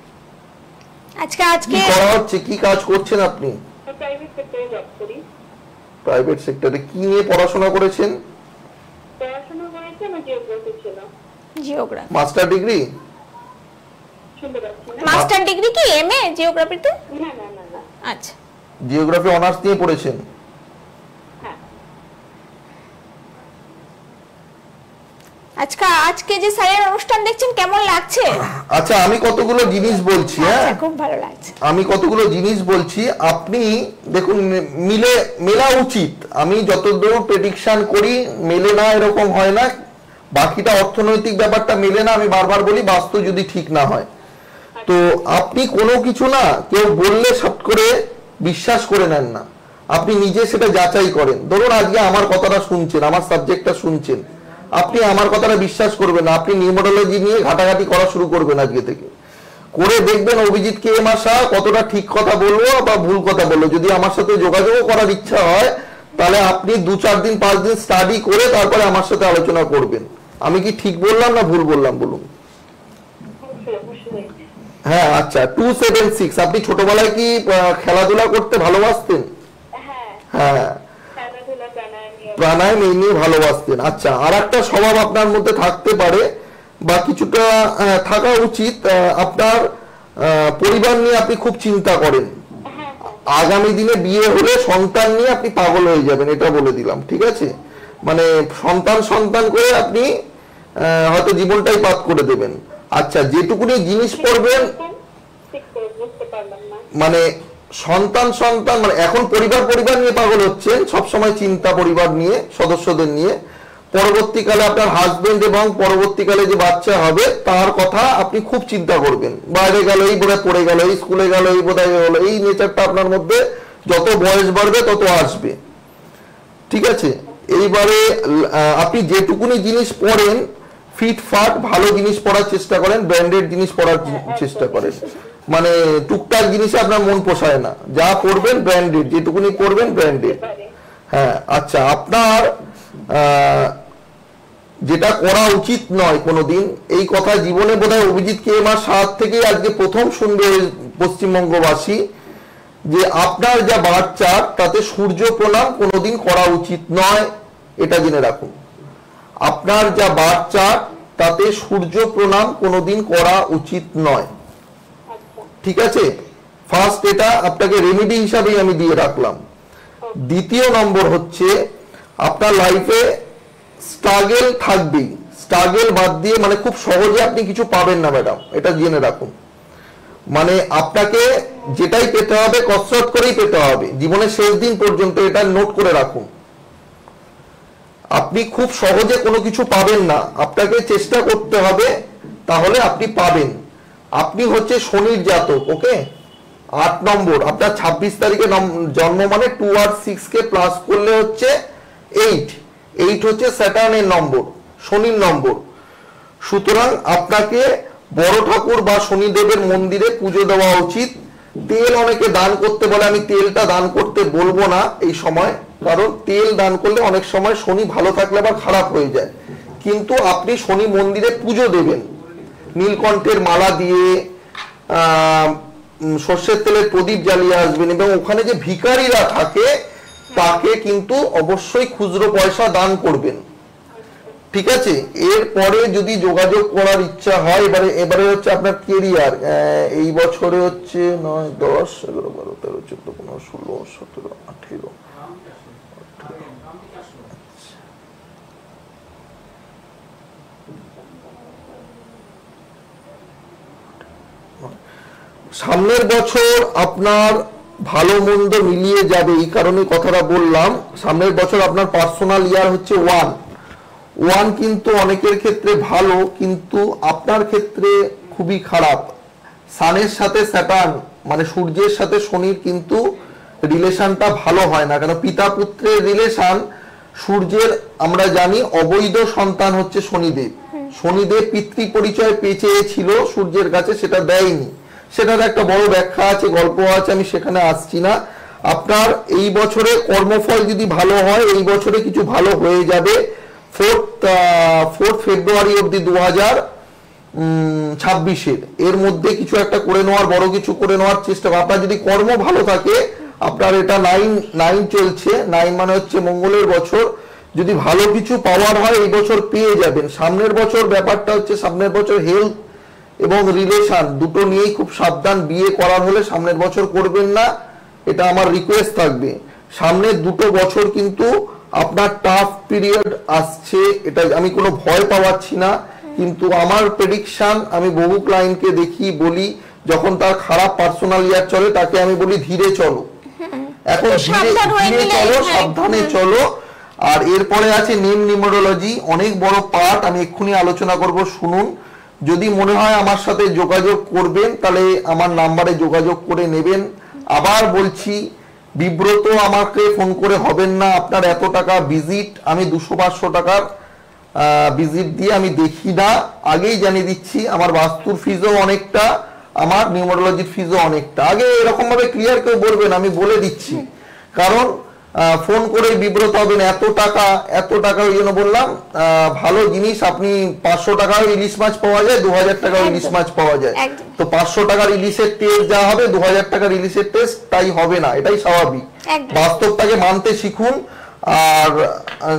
আজকে কি করা হচ্ছে, কি কাজ করছেন আপনি? প্রাইভেট সেক্টরে জব করি। প্রাইভেট সেক্টরে কি নিয়ে পড়াশোনা করেছেন? পড়াশোনা করেছি, আমার জিওগ্রাফি ছিল। জিওগ্রাফি। Master degree? শুনতে পাচ্ছি না। মাস্টার ডিগ্রি কি এমএ জিওগ্রাফিতে? না না না না। আচ্ছা। জিওগ্রাফি অনার্স নিয়ে পড়েছেন? হ্যাঁ। আজকে যে স্যারের অনুষ্ঠান দেখছেন কেমন লাগছে? আচ্ছা, আমি কতগুলো জিনিস বলছি। হ্যাঁ, আচ্ছা, খুব ভালো লাগছে। আমি কতগুলো জিনিস বলছি, আপনি দেখুন মেলা উচিত। আমি যতদূর প্রেডিকশন করি মেলে না, এরকম হয় না। বাকিটা অর্থনৈতিক ব্যাপারটা মেলে না, আমি বারবার বলি, বাস্তু যদি ঠিক না হয়। তো আপনি কোনো কিছু না কেউ বললে সব করে বিশ্বাস করে নেন না, আপনি নিজে সেটা যাচাই করেন। ধরুন আজকে আমার কথাটা শুনছেন, আমার সাবজেক্টটা শুনছেন, আপনি আমার কথাটা বিশ্বাস করবেন না, আপনি নিউমোরোলজি নিয়ে ঘাটাঘাটি করা শুরু করবেন আজকে থেকে। করে দেখবেন অভিজিৎ কে এম আশা কতটা ঠিক কথা বললো বা ভুল কথা বললো। যদি আমার সাথে যোগাযোগ করার ইচ্ছা হয়, তাহলে আপনি 2-4 দিন 5 দিন স্টাডি করে তারপরে আমার সাথে আলোচনা করবেন। আমি কি ঠিক বললাম না ভুল বললাম বলুন? অবশ্যই অবশ্যই। হ্যাঁ, আচ্ছা। 276, আপনি ছোটবেলায় কি খেলাধুলা করতে ভালোবাসতেন? হ্যাঁ, হ্যাঁ, খেলাধুলা, প্রাণায়াম এই নিয়ে ভালোবাসতেন। আচ্ছা, আর একটা স্বভাব আপনার মধ্যে থাকতে পারে বা কিছুটা থাকা উচিত, আপনার পরিবার নিয়ে আপনি খুব চিন্তা করেন। আগামী দিনে বিয়ে হলে সন্তান নিয়ে আপনি পাগল হয়ে যাবেন, এটা বলে দিলাম, ঠিক আছে? মানে সন্তান করে আপনি হয়তো জীবনটাই পাত করে দেবেন। আচ্ছা, যেটুকুনি জিনিস পড়বেন, ঠিক করে বুঝতে পারলাম না। মানে সন্তান মানে এখন পরিবার নিয়ে পাগল হচ্ছেন, সবসময় চিন্তা পরিবার নিয়ে, সদস্যদের নিয়ে। পরবর্তীকালে আপনার হাজবেন্ড এবং পরবর্তীকালে যে বাচ্চা হবে তার কথা আপনি খুব চিন্তা করবেন। বাইরে গেল, এই বোধহয় পড়ে গেল, এই স্কুলে গেল, এই বোধহয় হলো, এই নেচারটা আপনার মধ্যে যত বয়স বাড়বে তত আসবে, ঠিক আছে? এইবারে আপনি যেটুকুনি জিনিস পড়েন ফিটফাট ভালো জিনিস পড়ার চেষ্টা করেন, ব্র্যান্ডেড জিনিস পড়ার চেষ্টা করেন। মানে টুকটাক জিনিসে আপনার মন পোষায় না, যা পড়বেন ব্র্যান্ডেড, যেটুকুনি পড়বেন ব্র্যান্ডেড। হ্যাঁ, আচ্ছা, আপনার যেটা করা উচিত নয় কোনোদিন, এই কথা জীবনে বোধহয় অভিজিৎ কে এম আশা থেকে আজকে প্রথম শুনবে পশ্চিমবঙ্গবাসী, যে আপনার যা বার্থ চার্ট তাতে সূর্য প্রণাম কোনোদিন করা উচিত নয়, এটা জেনে রাখুন। আপনার যা বার্থ চার্ট তাতে সূর্য প্রণাম কোনোদিন করা উচিত নয়, ঠিক আছে? ফার্স্ট, এটা আপনাকে রেমেডি হিসাবেই আমি দিয়ে রাখলাম। দ্বিতীয় নম্বর হচ্ছে, আপনার লাইফে স্ট্রাগল থাকবেই, স্ট্রাগল বাদ দিয়ে মানে খুব সহজে আপনি কিছু পাবেন না ম্যাডাম, এটা জেনে রাখুন। মানে আপনাকে যেটাই পেতে হবে কসরত করেই পেতে হবে জীবনের শেষ দিন পর্যন্ত, এটা নোট করে রাখুন। আপনি খুব সহজে কোনো কিছু পাবেন না, আপনাকে চেষ্টা করতে হবে, তাহলে আপনি পাবেন। আপনি হচ্ছে শনির জাতক, ওকে? 8 নম্বর, আপনার 26 তারিখে জন্ম, মানে 2 আর 6 কে প্লাস করলে হচ্ছে 8 হচ্ছে স্যাটার্নের নম্বর, শনির নম্বর। সুতরাং আপনাকে বড় ঠাকুর বা শনিদেবের মন্দিরে পুজো দেওয়া উচিত। তেল অনেকে দান করতে বলে, আমি তেলটা দান করতে বলবো না এই সময়, কারণ তেল দান করলে অনেক সময় শনি ভালো থাকলে আবার খারাপ হয়ে যায়। কিন্তু আপনি শনি মন্দিরে পুজো দেবেন, নীলকণ্ঠের মালা দিয়ে, সর্ষের তেলের প্রদীপ জ্বালিয়ে আসবেন, এবং ওখানে যে ভিখারিরা থাকে তাকে কিন্তু অবশ্যই খুচরো পয়সা দান করবেন, ঠিক আছে? এরপরে যদি যোগাযোগ করার ইচ্ছা হয়, এবারে হচ্ছে আপনার কেরিয়ার। এই বছরে হচ্ছে 9, 10, 11, 12, 13, 14, 15, 16, 17, 18। সামনের বছর আপনার ভালো মন্দ মিলিয়ে যাবে, এই কারণে কথাটা বললাম। সামনের বছর আপনার পার্সোনাল ইয়ার হচ্ছে 1 কিন্তু অনেকের ক্ষেত্রে ভালো, কিন্তু আপনার ক্ষেত্রে খুবই খারাপ। সানের সাথে স্যাটার্ন মানে সূর্যের সাথে শনির কিন্তু রিলেশনটা ভালো হয় না, কারণ পিতা পুত্রের রিলেশন সূর্যের আমরা জানি অবৈধ সন্তান হচ্ছে শনিদেব। শনিদেব পিতৃ পরিচয় চেয়েছিল সূর্যের কাছে, সেটা দেয়নি। সেটার একটা বড় ব্যাখ্যা আছে, গল্প আছে, আমি সেখানে আসছি না। আপনার এই বছরে কর্মফল যদি ভালো হয়, এই বছরে কিছু ভালো হয়ে যাবে। 4 ফেব্রুয়ারি অব্দি 2026 এর মধ্যে কিছু একটা করে নেওয়ার, বড় কিছু করে নেওয়ার চেষ্টা করুন। আপনার যদি কর্ম ভালো থাকে, আপনার এটা 9 চলছে, 9 মানে হচ্ছে মঙ্গলের বছর, যদি ভালো কিছু পাওয়ার হয় এই বছর পেয়ে যাবেন। সামনের বছর ব্যাপারটা হচ্ছে, সামনের বছর হেলথ এবং রিলেশন দুটো নিয়েই খুব সাবধান। বিয়ে করার হলে সামনের বছর করবেন না, এটা আমার রিকোয়েস্ট থাকবে। সামনের 2 বছর কিন্তু আপনার টাফ পিরিয়ড আসছে, এটা আমি কোনো ভয় পাওয়াচ্ছি না, কিন্তু আমার প্রেডিকশন, আমি বহু ক্লায়েন্টকে দেখি, বলি যখন তার খারাপ পার্সোনাল ইয়ার চলে তাকে আমি বলি ধীরে চলো, এখন ধীরে চলো, সাবধানে চলো। আর এরপরে আছে নেম নিউমারোলজি, অনেক বড় পার্ট, আমি এক্ষুনি আলোচনা করব, শুনুন। যদি মনে হয় আমার সাথে যোগাযোগ করবেন, তাহলে আমার নাম্বারে যোগাযোগ করে নেবেন। আবার বলছি, বিব্রত আমাকে ফোন করে হবেন না। আপনার এত টাকা ভিজিট, আমি 200-500 টাকার ভিজিট দিয়ে আমি দেখি না, আগেই জানিয়ে দিচ্ছি। আমার বাস্তুর ফিজও অনেকটা, আমার নিউমারোলজির ফিজও অনেকটা। আগে এরকম ভাবে ক্লিয়ার কেউ বলবেন, আমি বলে দিচ্ছি, কারণ ফোন করে বিব্রত হবেন। এত টাকা ওই জন্য বললাম, ভালো জিনিস। আপনি 500 টাকার ইলিশ মাছ পাওয়া যায়, 2000 টাকার ইলিশ মাছ পাওয়া যায়। তো 500 টাকার ইলিশের টেস্ট যা হবে, 2000 টাকার ইলিশের টেস্ট তাই হবে না, এটাই স্বাভাবিক। বাস্তবটাকে মানতে শিখুন। আর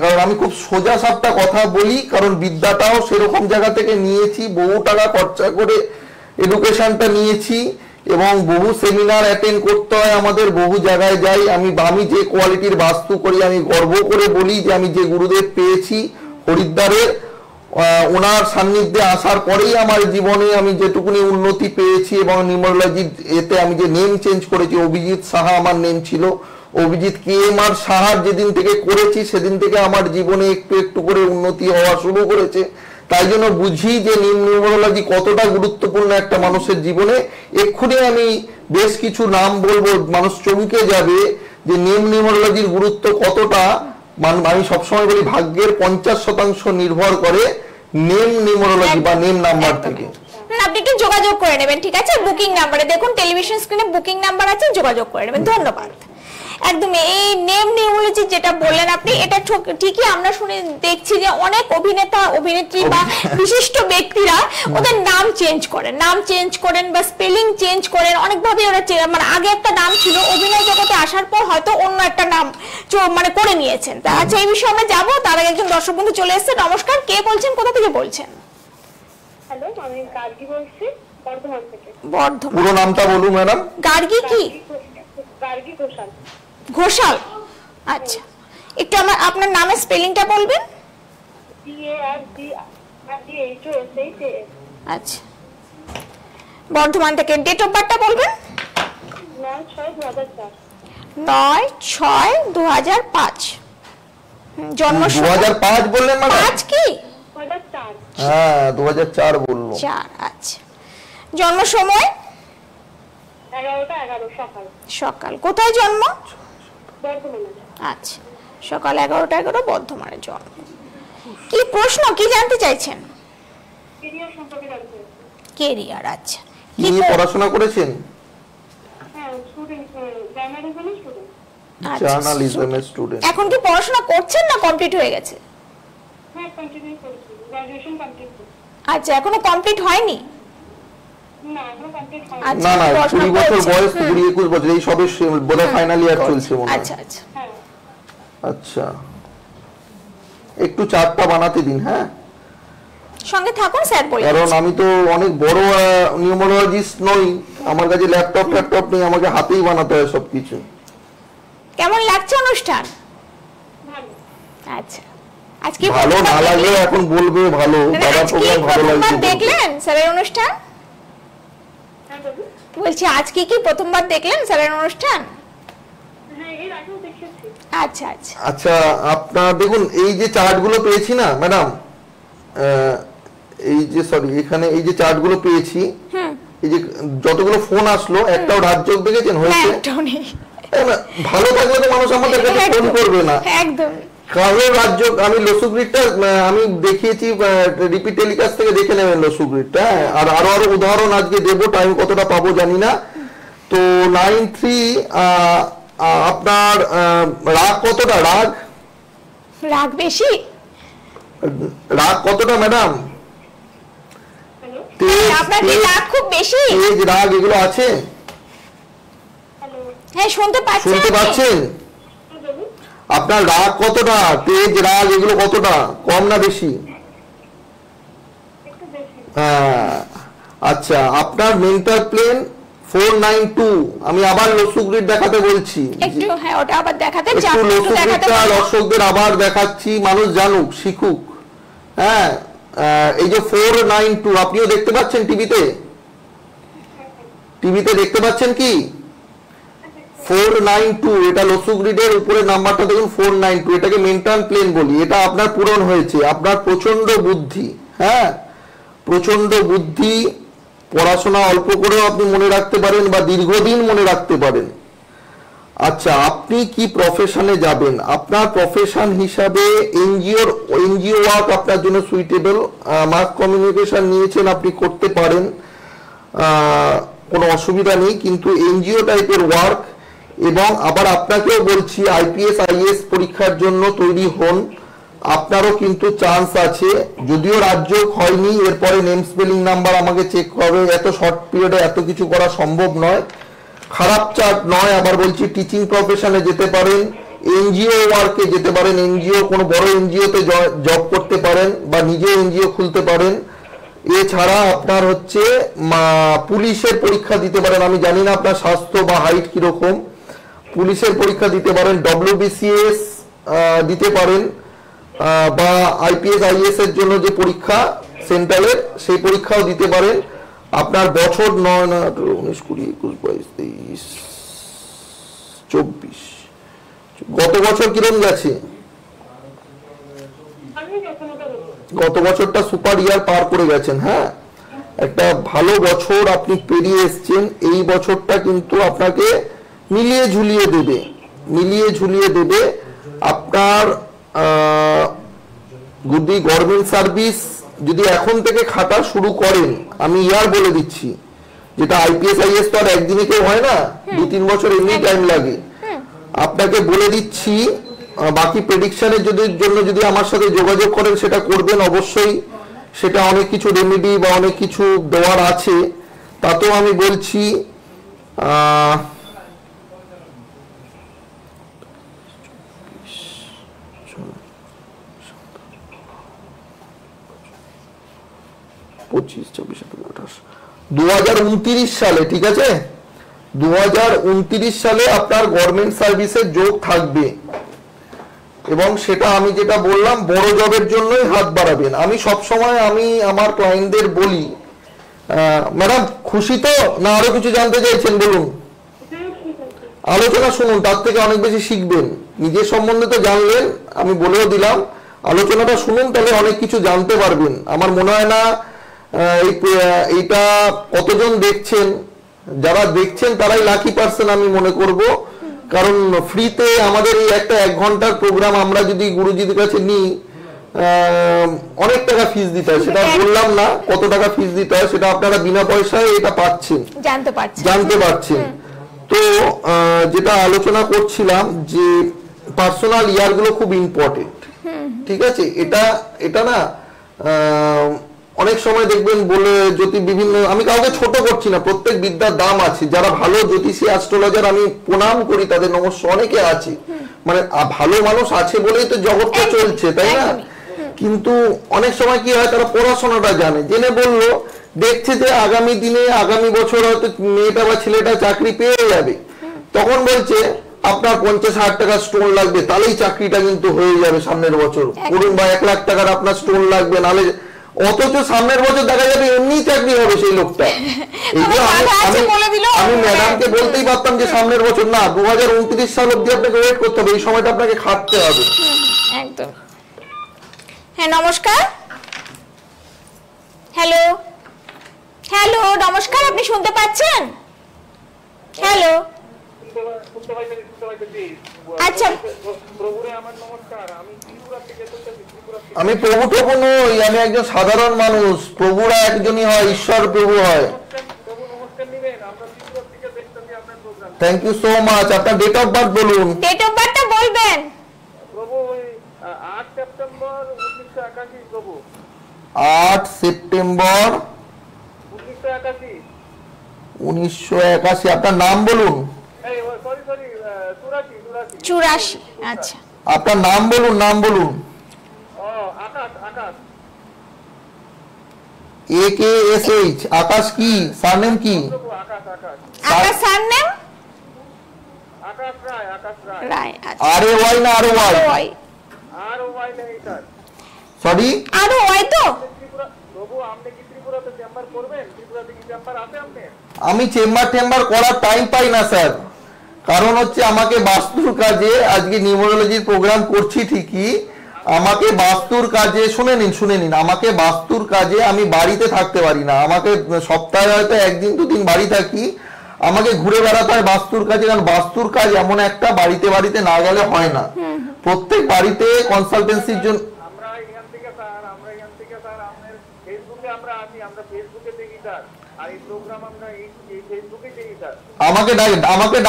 কারণ আমি খুব সোজা সাপটা কথা বলি, কারণ বিদ্যাটাও সেরকম জায়গা থেকে নিয়েছি, বহু টাকা খরচা করে এডুকেশনটা নিয়েছি, এবং বহু সেমিনার অ্যাটেন্ড করতে হয় আমাদের, বহু জায়গায় যাই। আমি যে কোয়ালিটির বাস্তু করি, আমি গর্ব করে বলি যে আমি যে গুরুদেব পেয়েছি হরিদ্বারের, ওনার সান্নিধ্যে আসার পরেই আমার জীবনে আমি যেটুকুনি উন্নতি পেয়েছি। এবং নিউমারোলজি এতে আমি যে নেম চেঞ্জ করেছি, অভিজিৎ সাহা আমার নেম ছিল, অভিজিৎ KMR সাহার যেদিন থেকে করেছি, সেদিন থেকে আমার জীবনে একটু একটু করে উন্নতি হওয়া শুরু করেছে। তাই জন্য বুঝি যে নিউমারোলজি কতটা গুরুত্বপূর্ণ একটা মানুষের জীবনে। এক্ষুনি আমি বেশ কিছু নাম বলবো, মানুষ চমকে যাবে যে নিউমারোলজির গুরুত্ব কতটা। আমি সবসময় বলি, ভাগ্যের 50% নির্ভর করে নেম নিউমারোলজি বা নেম নাম্বার থেকে। আপনি একটু যোগাযোগ করে নেবেন, ঠিক আছে? বুকিং নাম্বারে দেখুন, টেলিভিশন স্ক্রিনে বুকিং নাম্বার আছে, যোগাযোগ করে নেবেন। ধন্যবাদ। একদম এই নেম নিউমারোলজি যেটা বললেন আপনি, এটা ঠিকই আমরা শুনে দেখছি যে অনেক অভিনেতা অভিনেত্রী বা বিশিষ্ট ব্যক্তিরা ওদের নাম চেঞ্জ করেন বা স্পেলিং চেঞ্জ করেন, অনেকভাবে ওরা মানে আগে একটা নাম ছিল, অভিনয় জগতে আসার পর হয়তো অন্য একটা নাম মানে করে নিয়েছেন। তা আচ্ছা, এই বিষয়ে আমরা যাবো, তার আগে একজন দর্শক বন্ধু চলে এসেছে। নমস্কার, কে বলছেন, কোথা থেকে বলছেন? হ্যালো, আমি গার্গী বলছি, বর্ধমান থেকে। বর্ধমান। পুরো নামটা বলুন ম্যাডাম। গার্গী কি? গার্গী ঘোষাল। ঘোষাল, আচ্ছা। একটু আপনার নামের স্পেলিংটা বলবেন? GARGHOSHAS। আচ্ছা, বর্ধমান থেকে। ডেট অফ বার্থটা বলবেন? 9/6/2004। 9/6/2005। জন্ম 2005 বললেন ম্যাডাম? 5 কি? 2004। হ্যাঁ, 2004 বললো। 4, আচ্ছা। জন্ম সময়? 11টা 11 সকাল। সকাল। কোথায় জন্ম? বর্ধমানে। আচ্ছা, সকাল 11টা 11 বর্ধমানে জন্ম। কি প্রশ্ন, কি জানতে চাইছেন? কেরিয়ার সম্পর্কে জানতে। কেরিয়ার, আচ্ছা। কি নিয়ে পড়াশোনা করেছেন? হ্যাঁ, স্টুডেন্ট, জার্নালিজমের স্টুডেন্ট। জার্নালিজমের স্টুডেন্ট। এখন কি পড়াশোনা করছেন না কমপ্লিট হয়ে গেছে? হ্যাঁ, কন্টিনিউ করছি, গ্র্যাজুয়েশন কমপ্লিট করছি। আচ্ছা, এখনো কমপ্লিট হয়নি? না, এখনো কমপ্লিট হয়নি। আচ্ছা, না 20 বছর বয়স, 20-21 বছর, এই সবে বোধহয় ফাইনাল ইয়ার চলছে মনে হয়। আচ্ছা আচ্ছা। হ্যাঁ। আচ্ছা, একটু চার্টটা বানাতে দিন। হ্যাঁ, সঙ্গে থাকুন, স্যার বলে। কারণ আমি তো অনেক বড় নিউমারোলজিস্ট নই, আমার কাছে ল্যাপটপ নেই, আমাকে হাতেই বানাতে হয় সবকিছু। কেমন লাগছে অনুষ্ঠান? ভালো। আচ্ছা, আজকে ভালো না লাগলে এখন বলবে ভালো, দাদা প্রোগ্রাম ভালো লাগছে। দেখলেন স্যারের অনুষ্ঠান? হ্যাঁ, বলুন। বলছি আজকে কি প্রথমবার দেখলেন স্যারের অনুষ্ঠান? হ্যাঁ, এর আগেও দেখেছি। আচ্ছা আচ্ছা। আচ্ছা, আপনার দেখুন এই যে চার্টগুলো পেয়েছি না ম্যাডাম, এই যে সরি এখানে এই যে চার্টগুলো পেয়েছি, এই যে যতগুলো ফোন আসলো একটাও রাজযোগ দেখেছেন হয়েছে? একটাও নেই। ভালো থাকলে তো মানুষ আমাদের কাছে ফোন করবে না। একদম। কারো রাজ্য আমি লসুগ্রিডটা আমি দেখিয়েছি, রিপিট টেলিকাস্ট থেকে দেখে নেবেন লসুগ্রিডটা। আর আরো উদাহরণ আজকে দেবো, টাইম কতটা পাবো জানি না। তো 9-3 আপনার রাগ কতটা? রাগ বেশি? রাগ কতটা ম্যাডাম? আপনার কি রাগ খুব বেশি? তেজ রাগ এগুলো আছে? হ্যাঁ শুনতে পাচ্ছেন? শুনতে পাচ্ছেন? আপনার রাগ কতটা? তেজ রাগ এগুলো কতটা? কম না বেশি? হ্যাঁ। আচ্ছা, আপনার মেন্টাল প্লেন 492। আমি আবার লসুগ্রিড দেখাতে বলছি, একটু হ্যাঁ ওটা আবার দেখাতে একটু চাপ একটু দেখাতে লসুগ্রিডটা দর্শকদের আবার দেখাচ্ছি, মানুষ জানুক শিখুক। হ্যাঁ, এই যে 492 আপনিও দেখতে পাচ্ছেন টিভিতে? টিভিতে দেখতে পাচ্ছেন কি? 492 এটা লসুগ্রিডের উপরে নাম্বারটা দেখুন 492, এটাকে মেন্টাল প্লেন বলি। এটা আপনার পূরণ হয়েছে। আপনার প্রচন্ড বুদ্ধি, হ্যাঁ প্রচন্ড বুদ্ধি, পড়াশোনা অল্প করেও আপনি মনে রাখতে পারেন বা দীর্ঘদিন মনে রাখতে পারেন। আচ্ছা, আপনি কি প্রফেশনে যাবেন? আপনার প্রফেশন হিসাবে এনজিও ওয়ার্ক আপনার জন্য সুইটেবল। মাস কমিউনিকেশন নিয়েছেন, আপনি করতে পারেন, কোনো অসুবিধা নেই। কিন্তু এনজিও টাইপের ওয়ার্ক, এবং আবার আপনাকেও বলছি আইপিএস আইএস পরীক্ষার জন্য তৈরি হন, আপনারও কিন্তু চান্স আছে। যদিও রাজ্য হয়নি, এরপরে নেম স্পেলিং নাম্বার আমাকে চেক করবে, এত শর্ট পিরিয়ডে এত কিছু করা সম্ভব নয়। খারাপ চার্ট নয়, আবার বলছি টিচিং প্রফেশনে যেতে পারেন, এনজিও ওয়ার্কে যেতে পারেন, এনজিও কোনো বড় এনজিওতে জব করতে পারেন বা নিজে এনজিও খুলতে পারেন। এছাড়া আপনার হচ্ছে পুলিশের পরীক্ষা দিতে পারেন। আমি জানি না আপনার স্বাস্থ্য বা হাইট কিরকম, পুলিশের পরীক্ষা দিতে পারেন, WBCS দিতে পারেন, বা আইপিএস আইএস এর জন্য যে পরীক্ষা সেন্ট্রালের সেই পরীক্ষাও দিতে পারেন। আপনার বছর 9, 18, 19, 20, 21, 22, 23, 24 গত বছর কিরম গেছে? গত বছরটা সুপার ইয়ার পার করে গেছেন। হ্যাঁ, একটা ভালো বছর আপনি পেরিয়ে এসছেন। এই বছরটা কিন্তু আপনাকে মিলিয়ে ঝুলিয়ে দেবে। আপনার যদি গভর্নমেন্ট সার্ভিস যদি এখন থেকে খাটা শুরু করেন, আমি ইয়ার বলে দিচ্ছি, যেটা আইপিএস আইএস তো আর একদিনে কেউ হয় না, 2-3 বছর এমনি টাইম লাগে। আপনাকে বলে দিচ্ছি, বাকি প্রেডিকশনের জন্য যদি আমার সাথে যোগাযোগ করেন সেটা করবেন অবশ্যই। সেটা অনেক কিছু রেমেডি বা অনেক কিছু দেওয়ার আছে, তাতেও আমি বলছি। পঁচিশ 2029 সালে, ঠিক আছে, 2029 সালে আপনার গভর্নমেন্ট সার্ভিসের যোগ থাকবে। এবং সেটা আমি যেটা বললাম, বড় জবের জন্যই হাত বাড়াবেন। আমি সবসময় আমার ক্লায়েন্টদের বলি, ম্যাডাম খুশি তো, না আরো কিছু জানতে চাইছেন বলুন? আলোচনা শুনুন, তার থেকে অনেক বেশি শিখবেন। নিজের সম্বন্ধে তো জানলেন, আমি বলেও দিলাম, আলোচনাটা শুনুন, তাহলে অনেক কিছু জানতে পারবেন। আমার মনে হয় না এইটা কতজন দেখছেন, যারা দেখছেন তারাই লাকি পার্সন আমি মনে করব। কারণ ফ্রিতে আমাদের এই একটা 1 ঘন্টার প্রোগ্রাম আমরা যদি গুরুজির কাছে নিই, অনেক টাকা ফিস দিতে হয়। সেটা বললাম না কত টাকা ফিস দিতে হয়, সেটা আপনারা বিনা পয়সায় এটা পাচ্ছেন, জানতে পারছেন। তো যেটা আলোচনা করছিলাম যে পার্সোনাল ইয়ারগুলো খুব ইম্পর্টেন্ট, ঠিক আছে। এটা না অনেক সময় দেখবেন বলে যদি বিভিন্ন, আমি কাউকে ছোট করছি না, প্রত্যেক বিদ্যার দাম আছে। যারা ভালো জ্যোতিষী অ্যাস্ট্রোলজার আমি প্রণাম করি, তাদের নমস্কার, অনেকে আছে, মানে ভালো মানুষ আছে বলেই তো জগৎটা চলছে, তাই না? কিন্তু অনেক সময় কি হয়, তারা পড়াশোনাটা জেনে বললো, দেখছে যে আগামী দিনে আগামী বছর হয়তো মেয়েটা বা ছেলেটা চাকরি পেয়ে যাবে, তখন বলছে আপনার 50,000 টাকা স্টোন লাগবে, তাহলেই চাকরিটা কিন্তু হয়ে যাবে সামনের বছর করুন, বা 1 লাখ টাকার আপনার স্টোন লাগবে, নাহলে অথচ সামনের বছর দেখা যাবে এমনি চাকরি হবে সেই লোকটা। এগুলো আমি ম্যাডামকে বলতেই পারতাম যে সামনের বছর না, 2029 সাল অব্দি আপনাকে ওয়েট করতে হবে, এই সময়টা আপনাকে খাটতে হবে। একদম। হ্যাঁ নমস্কার। হ্যালো হ্যালো নমস্কার, আপনি শুনতে পাচ্ছেন? হ্যালো আচ্ছা আমি প্রভু টভু নই, আমি একজন সাধারণ মানুষ। প্রভুরা একজনই হয়, ঈশ্বর প্রভু হয়। Thank you so much. আপনার ডেট অফ বার্থ বলুন। ডেট অফ বার্থটা বলবেন? প্রভু 8 সেপ্টেম্বর 1981 প্রভু। 8 সেপ্টেম্বর 1981। 1981। আপনার নাম বলুন। সরি 84। আচ্ছা আপনার নাম বলুন, নাম বলুন। আকাশ। AKSH। আকাশ কি সারনেম কি? আপনার সারনেম? আকাশ রায়। রায়। আচ্ছা RAY না ROY? ROY নেই স্যার। সরি ROY তো? প্রভু আপনি কি ত্রিপুরাতে চেম্বার করবেন? ত্রিপুরাতে কি চেম্বার আছে আপনার? আমি চেম্বার করার টাইম পাই না স্যার, কারণ হচ্ছে আমাকে বাস্তুর কাজে, আজকে নিউমোরোলজির প্রোগ্রাম করছি ঠিকই, আমাকে বাস্তুর কাজে শুনে নিন, আমাকে বাস্তুর কাজে আমি বাড়িতে থাকতে পারি না। আমাকে সপ্তাহে হয়তো 1 দিন 2 দিন বাড়ি থাকি, আমাকে ঘুরে বেড়াতে হয় বাস্তুর কাজে, কারণ বাস্তুর কাজ এমন একটা বাড়িতে না গেলে হয় না। প্রত্যেক বাড়িতে কনসালটেন্সির জন্য আমরা এখান থেকে স্যার আপনার ফেসবুকে আমরা ফেসবুকে দেখি স্যার, আর এই প্রোগ্রাম আমরা এই ফেসবুকে দেখি স্যার। আমাকে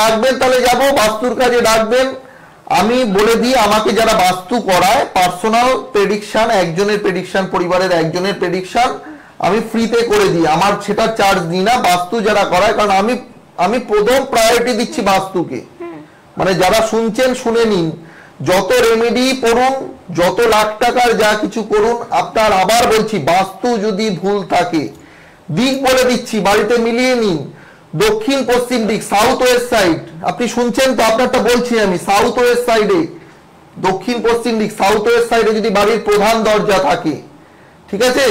ডাকবেন, তাহলে যাব বাস্তুর কাজে ডাকবেন। আমি বলে দিই, আমাকে যারা বাস্তু করায় পার্সোনাল প্রেডিকশন, একজনের প্রেডিকশন, পরিবারের একজনের প্রেডিকশন আমি ফ্রিতে করে দিই, আমার সেটা চার্জ দিই না। বাস্তু যারা করায়, কারণ আমি প্রথম প্রায়োরিটি দিচ্ছি বাস্তুকে। মানে যারা শুনছেন শুনে নিন, যত রেমেডি পড়ুন, যত লাখ টাকার যা কিছু করুন, আপনার আবার বলছি বাস্তু যদি ভুল থাকে, দিক বলে দিচ্ছি, বাড়িতে মিলিয়ে নিন। দক্ষিণ পশ্চিম দিক, সাউথ ওয়েস্ট সাইড, আপনি শুনছেন তো, আপনারটা বলছি আমি, সাউথ ওয়েস্ট সাইডে, দক্ষিণ পশ্চিম দিক সাউথ ওয়েস্ট সাইডে যদি বাড়ির প্রধান দরজা থাকে, ঠিক আছে,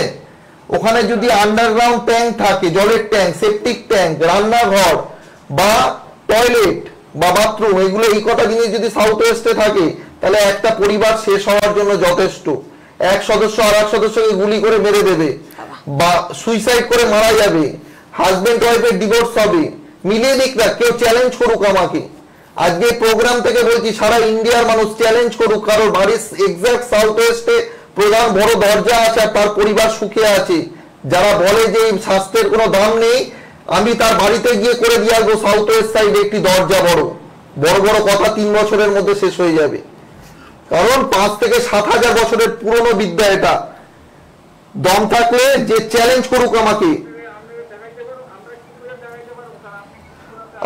ওখানে যদি আন্ডারগ্রাউন্ড ট্যাঙ্ক থাকে, জলের ট্যাঙ্ক, সেপটিক ট্যাঙ্ক, রান্নাঘর বা টয়লেট বা বাথরুম, এগুলো এই কটা জিনিস যদি সাউথ ওয়েস্টে থাকে, তাহলে একটা পরিবার শেষ হওয়ার জন্য যথেষ্ট। এক সদস্য আর এক সদস্যকে গুলি করে মেরে দেবে বা সুইসাইড করে মারা যাবে, হাজবেন্ড ওয়াইফের ডিভোর্স হবে। মিলিয়ে দিক না, কেউ চ্যালেঞ্জ করুক আমাকে। আজকে প্রোগ্রাম থেকে বলছি, সারা ইন্ডিয়ার মানুষ চ্যালেঞ্জ করুক, কারোর বাড়ির এক্সাক্ট সাউথ ওয়েস্টে প্রধান বড় দরজা আছে আর তার পরিবার সুখে আছে। যারা বলে যে এই স্বাস্থ্যের কোনো দাম নেই, আমি তার বাড়িতে গিয়ে করে দিয়ে আসবো সাউথ ওয়েস্ট সাইডে একটি দরজা। বড় কথা 3 বছরের মধ্যে শেষ হয়ে যাবে, কারণ 5 থেকে 7,000 বছরের পুরনো বিদ্যা এটা। দম থাকলে যে চ্যালেঞ্জ করুক আমাকে।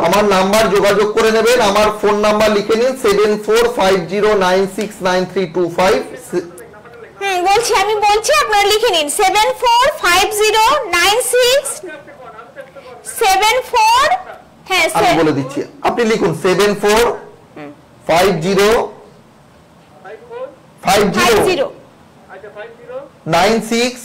আমার নাম্বার যোগাযোগ করে নেবেন, আমার ফোন নাম্বার লিখে নিন 7450969325। বলছি আপনারা লিখে নিন 74509674। হ্যাঁ আমি বলে দিচ্ছি, আপনি লিখুন 745096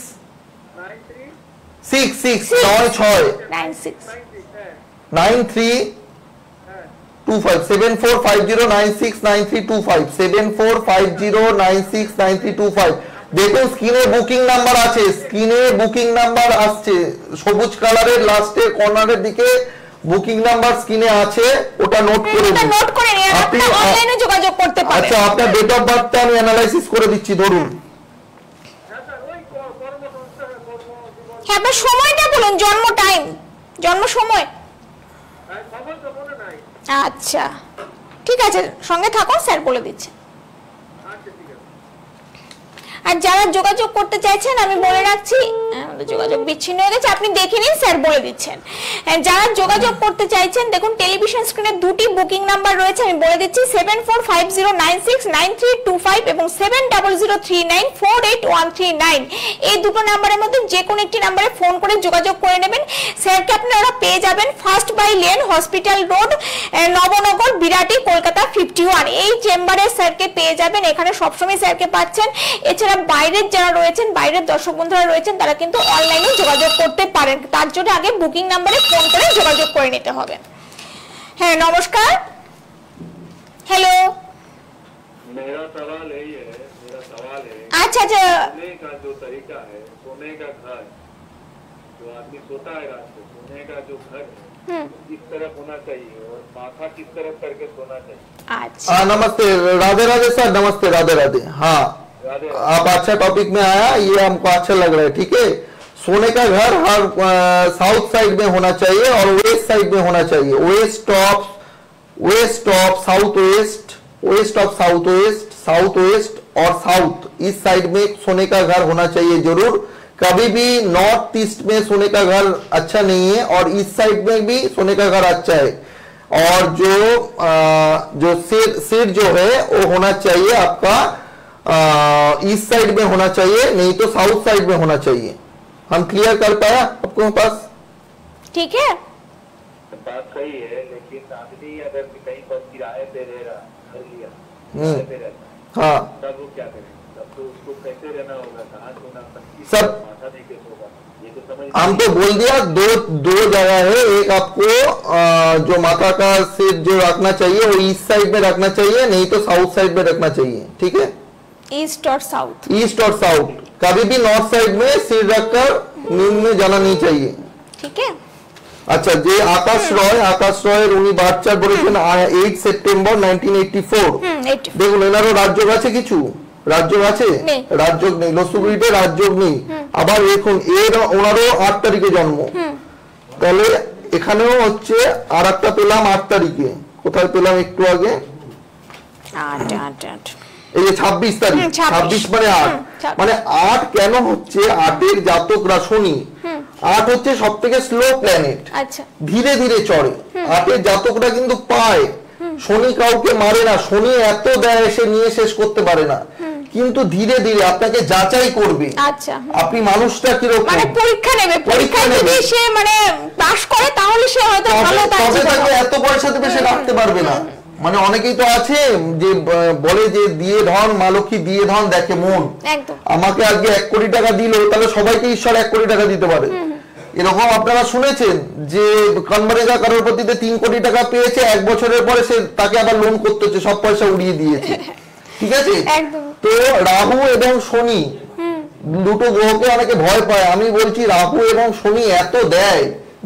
7450969325 দেখুন স্ক্রিনে বুকিং নাম্বার আছে, স্ক্রিনে বুকিং নাম্বার আসছে সবুজ কালারের লাস্টের কর্নারের দিকে বুকিং নাম্বার স্ক্রিনে আছে, ওটা নোট করে নিন। আপনি অনলাইনে যোগাযোগ করতে পারেন। আচ্ছা, আপনার ডেট অফ বার্থটা আমি অ্যানালাইসিস করে দিচ্ছি, ধরুন। হ্যাঁ, আপনার সময়টা বলুন, জন্ম টাইম, জন্ম সময়। আচ্ছা ঠিক আছে, সঙ্গে থাকুন, স্যার বলে দিচ্ছে। আর যারা যোগাযোগ করতে চাইছেন আমি বলে রাখছি, আমাদের যোগাযোগ বিচ্ছিন্ন হয়ে গেছে, আপনি দেখে নিন, স্যার বলে দিচ্ছেন। যারা যোগাযোগ করতে চাইছেন দেখুন টেলিভিশন স্ক্রিনে 2টি বুকিং নাম্বার রয়েছে, আমি বলে দিচ্ছি 7450969325 এবং 7003948139। এই দুটো নাম্বারের মধ্যে যে কোনো একটি নাম্বারে ফোন করে যোগাযোগ করে নেবেন। স্যারকে আপনারা পেয়ে যাবেন first by lane, hospital road, Nabanagar, Birati, Kolkata 51। এই চেম্বারে স্যারকে পেয়ে যাবেন, এখানে সবসময় স্যারকে পাচ্ছেন। এছাড়া যারা রয়েছেন, বাইরের দর্শক বন্ধুরা রয়েছেন, তারা কিন্তু অনলাইনে যোগাযোগ করতে পারেন। তার জন্য আগে বুকিং নাম্বারে ফোন করে যোগাযোগ করে নিতে হবে। হ্যাঁ, নমস্কার। হ্যালো। मेरा सवाल यही है, আচ্ছা আচ্ছা, सोने का जो तरीका है, सोने का घर, जो आदमी सोता है रात को, सोने का जो घर है किस तरफ होना चाहिए और माथा किस तरफ करके सोना चाहिए? আচ্ছা नमस्ते, राधे राधे सर, नमस्ते, राधे राधे। हाँ, राधे आप अच्छा टॉपिक में आया, ये हमको अच्छा लग रहा है। ठीक है, सोने का घर हर साउथ साइड में होना चाहिए और वेस्ट साइड में होना चाहिए। West of south west, west of south west, south west और साउथ, इस साइड में सोने का घर होना चाहिए जरूर। कभी भी नॉर्थ ईस्ट में सोने का घर अच्छा नहीं है और इस साइड में भी सोने का घर अच्छा है। और जो सिर जो है वो होना चाहिए आपका ईस्ट साइड में होना चाहिए, नहीं तो साउथ साइड में होना चाहिए। हम क्लियर कर पाया आपको पास? ठीक है। बात सही है, लेकिन आदमी अगर कहीं पर किराए पे रह रहा, घर लिया, किराए पे रहता है, हाँ, तब वो क्या करेगा? तब तो उसको कैसे रहना होगा, कहाँ सोना, सब माथा नहीं के सोगा, ये तो समझ हम तो बोल दिया। दो जगह है, एक आपको जो माथा का सिर जो रखना चाहिए वो ईस्ट साइड में रखना चाहिए, नहीं तो साउथ साइड में रखना चाहिए। ठीक है, ईस्ट और साउथ। ईस्ट और साउथ, कभी भी नॉर्थ साइड में सिर रखकर नींद में जाना नहीं चाहिए। ঠিক আছে। আচ্ছা, যে আকাশ রয়ের উনি বাচ্চা বলেছেন 8 সেপ্টেম্বর 1984। দেখুন, এনারও রাজযোগ আছে, কিছু রাজযোগ আছে, নেই। রাজযোগ নেই, লসুগুড়িতে রাজযোগ নেই। আবার দেখুন ওনারও 8 তারিখে জন্ম, তাহলে এখানেও হচ্ছে আর একটা পেলাম 8 তারিখে। কোথায় পেলাম একটু আগে? এই যে 26 তারিখ, 26 মানে 8, মানে 8 কেন হচ্ছে? 8-এর জাতকরা শনি, 8 হচ্ছে সব থেকে স্লো প্ল্যানেট, আচ্ছা, ধীরে ধীরে চড়ে। 8-এর জাতকরা কিন্তু পায়, শনি কাউকে মারে না, শনি এত দেয় এসে নিয়ে শেষ করতে পারে না, কিন্তু ধীরে ধীরে আপনাকে যাচাই করবে। আচ্ছা, আপনি মানুষটা কিরকম, মানে পরীক্ষা নেবে, পরীক্ষা যদি সে মানে পাস করে তাহলে সে হয়তো ভালো তবে তাকে এত পয়সা দেবে সে রাখতে পারবে না। মানে অনেকেই তো আছে যে বলে যে দিয়ে ধন মা লক্ষ্মী, দিয়ে ধন দেখে মন। একদম, আমাকে আজকে 1 কোটি টাকা দিল, তাহলে সবাইকে ঈশ্বর 1 কোটি টাকা দিতে পারে। এরকম আপনারা শুনেছেন যে কনমারেগা কারোরপতিতে 3 কোটি টাকা পেয়েছে, 1 বছরের পরে সে তাকে আবার লোন করতে হচ্ছে, সব পয়সা উড়িয়ে দিয়েছে। ঠিক আছে, তো রাহু এবং শনি দুটো গ্রহকে অনেকে ভয় পায়। আমি বলছি রাহু এবং শনি এত দেয়,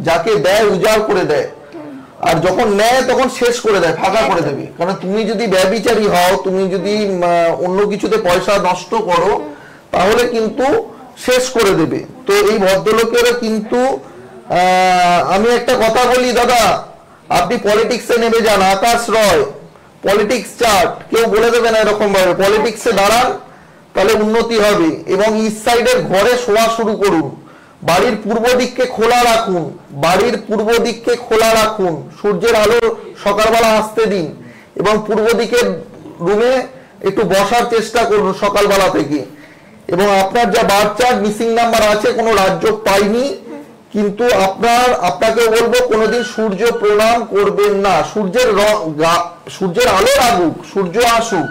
যাকে দেয় উজাড় করে দেয়, আর যখন নেয় তখন শেষ করে দেয়, ফাঁকা করে দেবে। কারণ তুমি যদি ব্যভিচারী হও, তুমি যদি অন্য কিছুতে পয়সা নষ্ট করো, তাহলে কিন্তু শেষ করে দেবে। তো এই ভদ্রলোকেরও কিন্তু আমি একটা কথা বলি দাদা, আপনি পলিটিক্সে নেমে যান, আকাশ রয় পলিটিক্স চার্ট, কেউ বলে দেবে না এরকম ভাবে, পলিটিক্সে দাঁড়ান, তাহলে উন্নতি হবে। এবং ইস্ট সাইডের ঘরে শোয়া শুরু করুন, বাড়ির পূর্ব দিককে খোলা রাখুন, বাড়ির পূর্ব দিককে খোলা রাখুন, সূর্যের আলো সকালবেলা আসতে দিন, এবং পূর্ব দিকের রুমে একটু বসার চেষ্টা করুন সকালবেলা থেকে। এবং আপনার যা বার্থ চার্ট মিসিং নাম্বার আছে, কোনো রাজযোগ পাইনি, কিন্তু আপনাকে বলবো কোনোদিন সূর্য প্রণাম করবেন না। সূর্যের আলো লাগুক, সূর্য আসুক,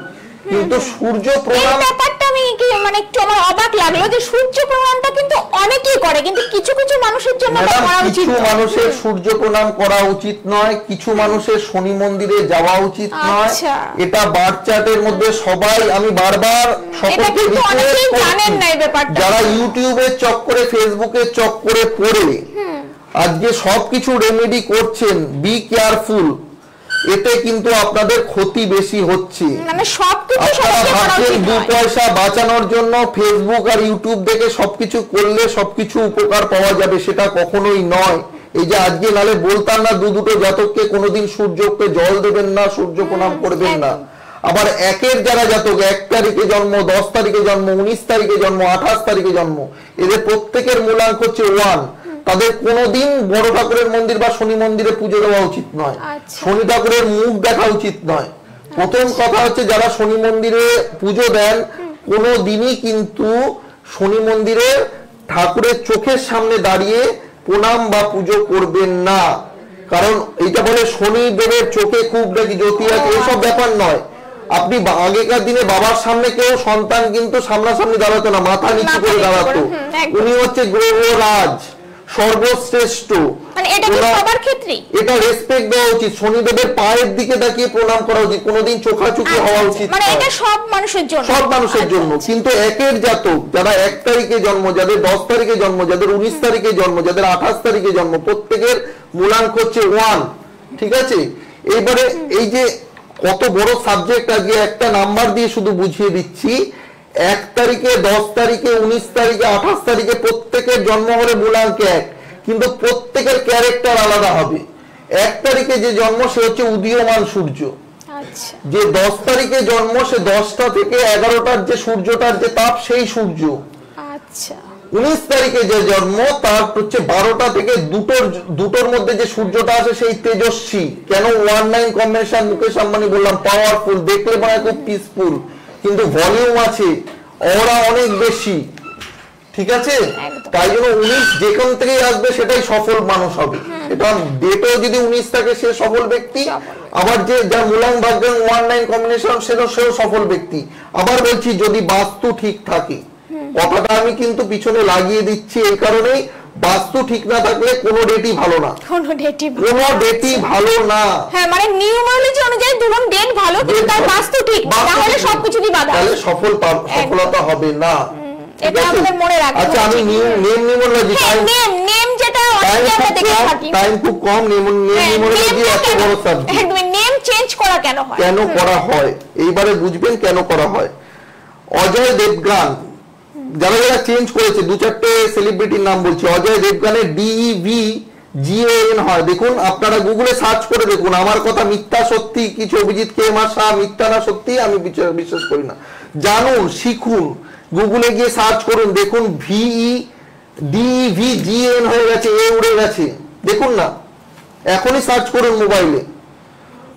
কিন্তু সূর্য প্রণাম, ব্যাপারটা আমি মানে একটু আমার অবাক লাগলো যে সূর্য প্রণামটা কিন্তু অনেকেই করে, কিন্তু কিছু কিছু মানুষের জন্য এটা করা উচিত। কিছু মানুষের সূর্য প্রণাম করা উচিত নয়, কিছু মানুষের শনি মন্দিরে যাওয়া উচিত নয়। এটা বার্থ চার্টের মধ্যে সবাই, আমি বারবার সকলকে রিকোয়েস্ট করছি, যারা ইউটিউবের চক্করে, ফেসবুকের চক্করে পড়ে আজকে সবকিছু রেমেডি করছেন, বি কেয়ারফুল, এতে কিন্তু আপনাদের ক্ষতি বেশি হচ্ছে। মানে সবকিছু আপনারা ভাবছেন 2 পয়সা বাঁচানোর জন্য ফেসবুক আর ইউটিউব দেখে সবকিছু করলে সবকিছু উপকার পাওয়া যাবে, সেটা কখনোই নয়। এই যে আজকে নালে বলতাম না, দুটো জাতককে কোনোদিন সূর্যকে জল দেবেন না, সূর্য প্রণাম করবেন না। আবার একের যারা জাতক 1 তারিখে জন্ম, 10 তারিখে জন্ম, 19 তারিখে জন্ম, 28 তারিখে জন্ম, এদের প্রত্যেকের মূলাঙ্ক হচ্ছে 1। তাদের কোনোদিন বড় ঠাকুরের মন্দির বা শনি মন্দিরে পুজো দেওয়া উচিত নয়, শনি ঠাকুরের মুখ দেখা উচিত নয়। প্রথম কথা হচ্ছে, যারা শনি মন্দিরে পুজো দেন, কোনোদিনই কিন্তু শনি মন্দিরে ঠাকুরের চোখের সামনে দাঁড়িয়ে প্রণাম বা পুজো করবেন না। কারণ এইটা বলে শনি দেবের চোখে খুব নাকি জ্যোতি আছে, এসব ব্যাপার নয়। আপনি আগেকার দিনে বাবার সামনে কেউ সন্তান কিন্তু সামনাসামনি দাঁড়াতো না, মাথা নিচু করে দাঁড়াতো। উনি হচ্ছে গ্রহরাজ, সর্বশ্রেষ্ঠ, মানে এটা কি সবার ক্ষেত্রেই? এটা রেসপেক্ট দেওয়া উচিত, শনিদেবের পায়ের দিকে তাকিয়ে প্রণাম করা উচিত, কোনোদিন চোখাচোখি হওয়া উচিত মানে এটা সব মানুষের জন্য, সব মানুষের জন্য। কিন্তু একের জাতক যারা 1 তারিখে জন্ম, যাদের 10 তারিখে জন্ম, যাদের 19 তারিখে জন্ম, যাদের 28 তারিখে জন্ম, প্রত্যেকের মূলাঙ্ক হচ্ছে 1, ঠিক আছে? এইবারে এই যে কত বড় সাবজেক্ট, আজকে একটা নাম্বার দিয়ে শুধু বুঝিয়ে দিচ্ছি। 1 তারিখে, 10 তারিখে, 19 তারিখে, 28 তারিখে প্রত্যেকের জন্ম হলে মূলাঙ্ক 1, কিন্তু প্রত্যেকের ক্যারেক্টার আলাদা হবে। 1 তারিখে যে জন্ম সে হচ্ছে উদীয়মান সূর্য, আচ্ছা, যে 10 তারিখে জন্ম সে 10টা থেকে 11টার যে সূর্যটার যে তাপ সেই সূর্য, আচ্ছা। 19 তারিখে যে জন্ম তার হচ্ছে 12টা থেকে দুটোর মধ্যে যে সূর্যটা আছে সেই তেজস্বী। কেন 19 কম্বিনেশন, মুকেশ আম্বানি বললাম পাওয়ারফুল, দেখলে মনে হয় খুব পিসফুল, কিন্তু ভলিউম আছে, অরা অনেক বেশি, ঠিক আছে? তাই জন্য 19 যেখান থেকেই আসবে সেটাই সফল মানুষ হবে। এটা ডেটও যদি 19 থাকে সে সফল ব্যক্তি, আবার যে যার মূলাঙ্ক ভাগ্যাং 19 কম্বিনেশন সেও সফল ব্যক্তি। আবার বলছি যদি বাস্তু ঠিক থাকে, কথাটা আমি কিন্তু পিছনে লাগিয়ে দিচ্ছি এই কারণেই, বাস্তু ঠিক না থাকলে কোনো ডেটই ভালো না, কোনো ডেটই ভালো না। হ্যাঁ, মানে নিউমারোলজি অনুযায়ী ধরুন ডেট ভালো, কিন্তু তার বাস্তু ঠিক, তাহলে সবকিছুই বাধা, তাহলে সফলতা হবে না। এটা আমাদের মনে রাখতে হবে। আচ্ছা, আমি নেম নিউমারোলজি, নেম যেটা অনেকে আমরা দেখে থাকি, টাইম খুব কম, নেম নিউমারোলজি এত বড় সাবজেক্ট। একদম, নেম চেঞ্জ করা কেন হয়? কেন করা হয় এইবারে বুঝবেন কেন করা হয়। অজয় দেবগান, যারা যারা চেঞ্জ করেছে, 2-4টে সেলিব্রিটির নাম বলছি। অজয় দেবগানের DEVGAN হয়, দেখুন আপনারা গুগলে সার্চ করে দেখুন। আমার কথা মিথ্যা সত্যি কিছু, অভিজিৎ KM শাহ মিথ্যা না সত্যি আমি বিশ্বাস করি না। জানুন, শিখুন, গুগলে গিয়ে সার্চ করুন, দেখুন DEVGAN হয়ে গেছে, এ উড়ে গেছে, দেখুন না, এখনই সার্চ করুন মোবাইলে।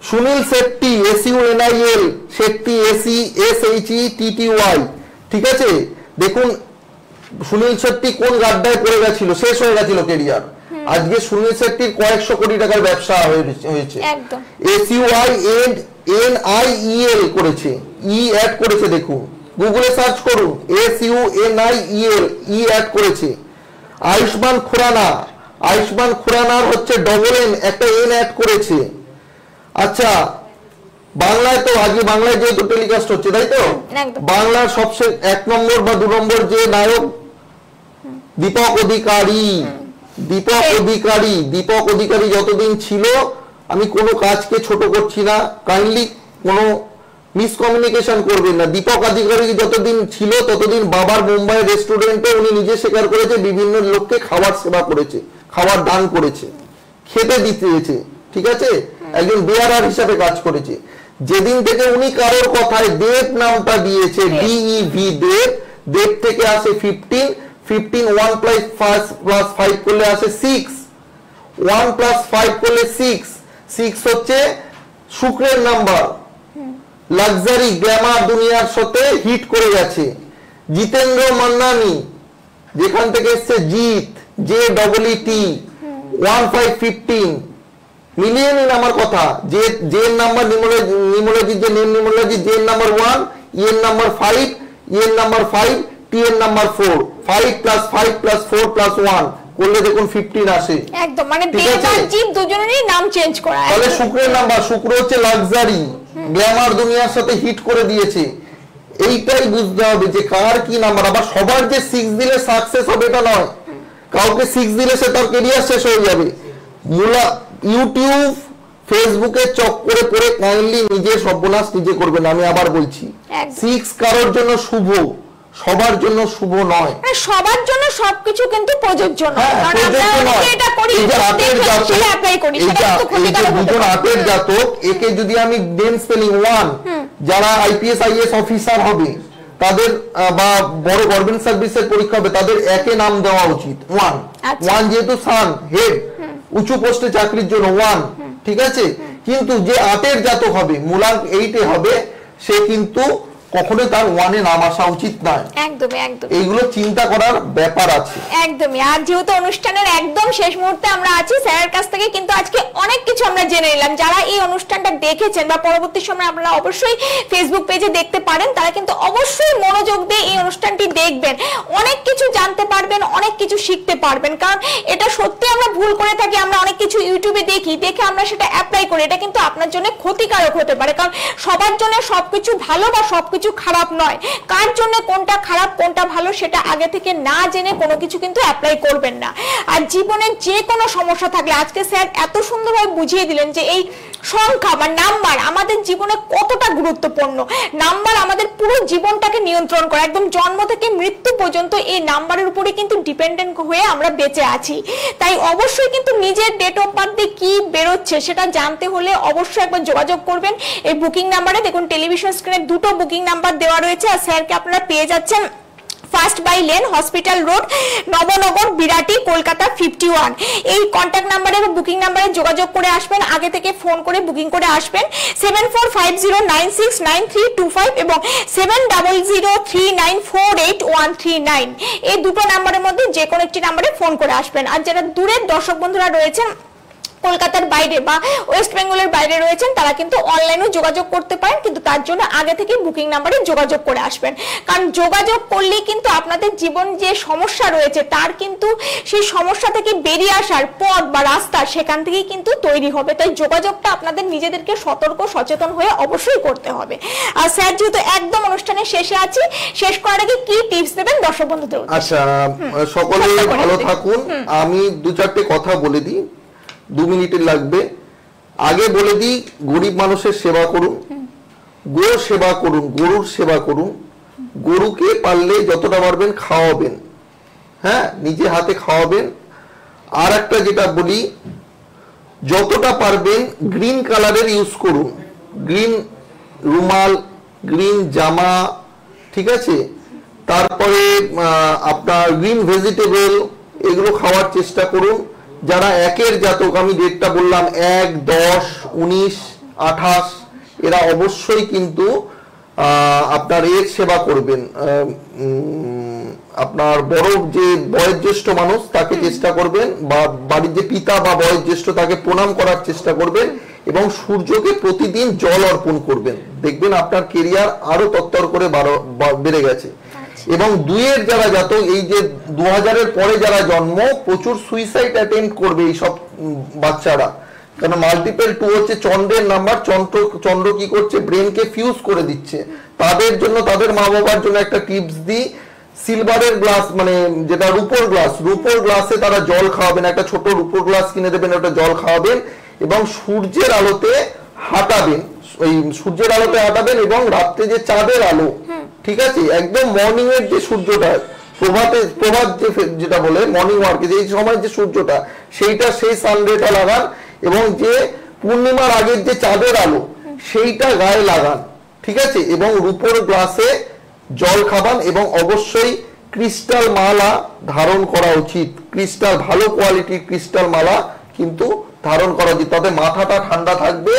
সুনীল শেট্টি, SUNIL, শেট্টি SESHETTY, ঠিক আছে? দেখুন সুনীল শেট্টি কোন গাড্ডায় পড়ে গেছিল, শেষ হয়ে গেছিল কেরিয়ার, আজকে সুনীল শেট্টির কয়েকশো কোটি টাকার ব্যবসা হয়েছে। একদম, SUNIL করেছে, অ্যাড করেছে, দেখুন গুগলে সার্চ করুন, SUNIL অ্যাড করেছে। আয়ুষ্মান খুরানার হচ্ছে NN, একটা N অ্যাড করেছে। আচ্ছা, বাংলায় তো আজকে বাংলায় যেহেতু টেলিকাস্ট হচ্ছে, তাই তো বাংলার সবচেয়ে 1 নম্বর বা 2 নম্বর যে নায়ক দীপক অধিকারী যতদিন ছিল, আমি কোনো কাজকে ছোট করছি না, কাইন্ডলি কোনো মিসকমিউনিকেশন করবেন না। দীপক অধিকারী যতদিন ছিল ততদিন বাবার মুম্বাই রেস্টুরেন্টে উনি নিজে স্বীকার করেছে বিভিন্ন লোককে খাবার সেবা করেছে, খাবার দান করেছে, খেতে দিতেছে, ঠিক আছে? একজন বেয়ারার হিসাবে কাজ করেছে। যেদিন থেকে উনি কারোর কথায় দেব নামটা দিয়েছে, DEV, দেব থেকে আসে 15, 1 + 5 করলে আসে 6, 1 + 5 করলে 6 হচ্ছে শুক্রের নাম্বার। লাক্সারি গ্ল্যামার দুনিয়ার সাথে হিট করে গেছে। জিতেন্দ্র মান্নানি, যেখান থেকে এসছে জিত, JEET, 1 5 15, মিলিয়ে নিন আমার কথা। যে নাম্বার নিউমারোলজি, যে নেম নিউমারোলজি, যে নাম্বার 1, এর নাম্বার 5, এর নাম্বার 5, টি এর নাম্বার 4, 5 + 5 + 4 + 1 করলে দেখুন 15 আসে। একদম, মানে দেব আর জিত দুজনেরই নাম চেঞ্জ করা। তাহলে শুক্রের নাম্বার, শুক্র হচ্ছে লাক্সারি, গ্ল্যামার দুনিয়ার সাথে হিট করে দিয়েছে। এইটাই বুঝতে হবে যে কার কি নাম্বার। আবার সবার যে 6 দিলে সাকসেস হবে এটা নয়, কাউকে 6 দিলে সে তার ক্যারিয়ার শেষ হয়ে যাবে। ইউটিউব, ফেসবুকে চক্করে পড়ে কাইন্ডলি নিজে সর্বনাশ নিজে করবেন। আমি আবার বলছি, 6 কারোর জন্য শুভ, সবার জন্য শুভ নয়। সবার জন্য সবকিছু কিন্তু প্রযোজ্য নয়, কারণ আমরা এটা করি, সেটা অ্যাপ্লাই করি, সেটা কিন্তু ক্ষতিকারক হতে পারে। হাতের জাতক, একে যদি আমি নেম স্পেলিং 1, যারা IPS IAS অফিসার হবে তাদের বা বড় গভর্নমেন্ট সার্ভিসের পরীক্ষা হবে, তাদের একে নাম দেওয়া উচিত 1 যেহেতু সান হেড, উঁচু পোস্টে চাকরির জন্য 1, ঠিক আছে? কিন্তু যে 8 জাতক হবে, মূলাঙ্ক 8 হবে, সে কিন্তু কখনোই তার ওয়ানে নাম আসা উচিত নয়। একদমই একদম, এইগুলো চিন্তা করার ব্যাপার আছে। একদমই। আর যেহেতু অনুষ্ঠানের একদম শেষ মুহূর্তে আমরা আছি, স্যারের কাছ থেকে কিন্তু আজকে অনেক কিছু আমরা জেনে নিলাম। যারা এই অনুষ্ঠানটা দেখেছেন বা পরবর্তী সময় আপনারা অবশ্যই ফেসবুক পেজে দেখতে পারেন, তারা কিন্তু অবশ্যই মনোযোগ দিয়ে এই অনুষ্ঠানটি দেখবেন, অনেক কিছু জানতে পারবেন, অনেক কিছু শিখতে পারবেন। কারণ এটা সত্যি আমরা ভুল করে থাকি, আমরা অনেক কিছু ইউটিউবে দেখি, দেখে আমরা সেটা অ্যাপ্লাই করি, এটা কিন্তু আপনার জন্য ক্ষতিকারক হতে পারে। কারণ সবার জন্য সবকিছু ভালো বা সবকিছু খারাপ নয়, কার জন্য কোনটা খারাপ কোনটা ভালো সেটা আগে থেকে না জেনে কোনো কিছু কিন্তু অ্যাপ্লাই করবেন না। আর জীবনে যে কোনো সমস্যা থাকলে, আজকে স্যার এত সুন্দরভাবে বুঝিয়ে দিলেন যে এই সংখ্যা বা নাম্বার আমাদের জীবনে কতটা গুরুত্বপূর্ণ। নাম্বার আমাদের পুরো জীবনটাকে নিয়ন্ত্রণ করে, একদম জন্ম থেকে মৃত্যু পর্যন্ত এই নাম্বারের উপরে কিন্তু ডিপেন্ডেন্ট হয়ে আমরা বেঁচে আছি। তাই অবশ্যই কিন্তু নিজের ডেট অফ বার্থে কি বেরোচ্ছে সেটা জানতে হলে অবশ্যই একবার যোগাযোগ করবেন এই বুকিং নাম্বারে। দেখুন টেলিভিশন স্ক্রিনে দুটো বুকিং নাম্বার দেওয়া রয়েছে, আর স্যারকে আপনারা পেয়ে যাচ্ছেন first by lane, hospital road, Nabanagar, Birati, Kolkata 51। এই কন্ট্যাক্ট নাম্বারে বা বুকিং নাম্বারে যোগাযোগ করে আসবেন, আগে থেকে ফোন করে বুকিং করে আসবেন। 7450969325 এবং 7003948139 এই দুটো নাম্বারের মধ্যে যে কোনো একটি নাম্বারে ফোন করে আসবেন। আর যারা দূরের দর্শক বন্ধুরা রয়েছেন, কলকাতার বাইরে বা ওয়েস্ট বেঙ্গলের বাইরে রয়েছেন, তারা কিন্তু অনলাইনেও যোগাযোগ করতে পারেন, কিন্তু তার জন্য আগে থেকে বুকিং নাম্বারে যোগাযোগ করে আসবেন। কারণ যোগাযোগ করলেই কিন্তু আপনাদের জীবন যে সমস্যা রয়েছে তার কিন্তু সেই সমস্যা থেকে বেরিয়ে আসার পথ বা রাস্তা সেখান থেকেই কিন্তু তৈরি হবে। তাই যোগাযোগটা আপনাদের নিজেদেরকে সতর্ক সচেতন হয়ে অবশ্যই করতে হবে। আর স্যার যেহেতু একদম অনুষ্ঠানের শেষে আছি, শেষ করার আগে কি টিপস দেবেন দর্শক বন্ধুদের? আচ্ছা, সকলে ভালো থাকুন। আমি দু চারটে কথা বলে দিই, 2 মিনিটের লাগবে। আগে বলে দিই, গরিব মানুষের সেবা করুন, গো সেবা করুন, গরুর সেবা করুন। গরুকে পারলে যতটা পারবেন খাওয়াবেন, হ্যাঁ, নিজে হাতে খাওয়াবেন। আর একটা যেটা বলি, যতটা পারবেন গ্রিন কালারের ইউজ করুন, গ্রিন রুমাল, গ্রিন জামা, ঠিক আছে। তারপরে আপনার গ্রিন ভেজিটেবল, এগুলো খাওয়ার চেষ্টা করুন। যারা একের জাতক, আমি ডেটটা বললাম 1, 10, 19, 28, এরা অবশ্যই কিন্তু আপনার এর সেবা করবেন। আপনার বড় যে বয়োজ্যেষ্ঠ মানুষ তাকে চেষ্টা করবেন, বা বাড়ির যে পিতা বা বয়োজ্যেষ্ঠ তাকে প্রণাম করার চেষ্টা করবেন, এবং সূর্যকে প্রতিদিন জল অর্পণ করবেন। দেখবেন আপনার কেরিয়ার আরো তত্তর করে বেড়ে গেছে। এবং 2-এর যারা জাতক, এই যে 2000-এর পরে যারা জন্ম, প্রচুর সুইসাইড অ্যাটেম্প্ট করবে এই সব বাচ্চারা। কারণ মাল্টিপল 2 হচ্ছে চন্দ্রের নাম্বার। চন্দ্র কি করছে, ব্রেনকে ফিউজ করে দিচ্ছে। তাদের জন্য, তাদের মা বাবার জন্য একটা টিপস দিই, সিলভারের গ্লাস, মানে যেটা রূপোর গ্লাস, রূপোর গ্লাসে তারা জল খাওয়াবেন, একটা ছোট রূপোর গ্লাস কিনে দেবেন, ওটা জল খাওয়াবেন, এবং সূর্যের আলোতে হাঁটাবেন। ওই সূর্যের আলোতে হাঁটাবেন, এবং রাত্রে যে চাঁদের আলো, ঠিক আছে, একদম মর্নিং এর যে সূর্যটা, প্রভাত যেটা বলে মর্নিং ওয়ার্কে যে সময় যে সূর্যটা, সেইটা, সেই সানরেটা লাগান, এবং যে পূর্ণিমার আগের যে চাঁদের আলো সেইটা গায়ে লাগান, ঠিক আছে। এবং রূপোর গ্লাসে জল খাবান, এবং অবশ্যই ক্রিস্টাল মালা ধারণ করা উচিত। ক্রিস্টাল, ভালো কোয়ালিটির ক্রিস্টাল মালা কিন্তু ধারণ করা উচিত, তাতে মাথাটা ঠান্ডা থাকবে।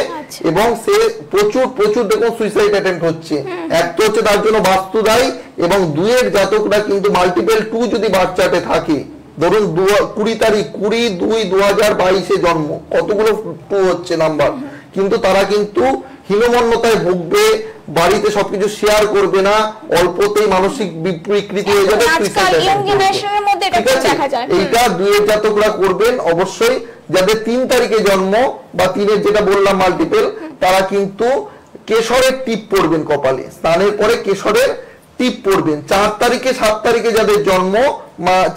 এবং সে প্রচুর দেখুন সুইসাইড অ্যাটেম্প্ট হচ্ছে। এক তো হচ্ছে তার জন্য বাস্তু দায়ী, এবং 2-এর জাতকরা কিন্তু মাল্টিপল 2 যদি বাচ্চাতে থাকে, ধরুন 20 তারিখ 20/2/2022 জন্ম, কতগুলো 2 হচ্ছে নাম্বার, কিন্তু তারা কিন্তু হীনমন্যতায় ভুগবে, বাড়িতে সবকিছু শেয়ার করবে না, অল্পতেই মানসিক বিকৃতি হয়ে যাবে। এইটা 2-এর জাতকরা করবেন অবশ্যই। যাদের 3 তারিখে জন্ম বা 3-এর যেটা বললাম মাল্টিপল, তারা কিন্তু কেশরের টিপ পরবেন কপালে, স্নানের পরে কেশরের টিপ পরবেন। 4 তারিখে 7 তারিখে যাদের জন্ম,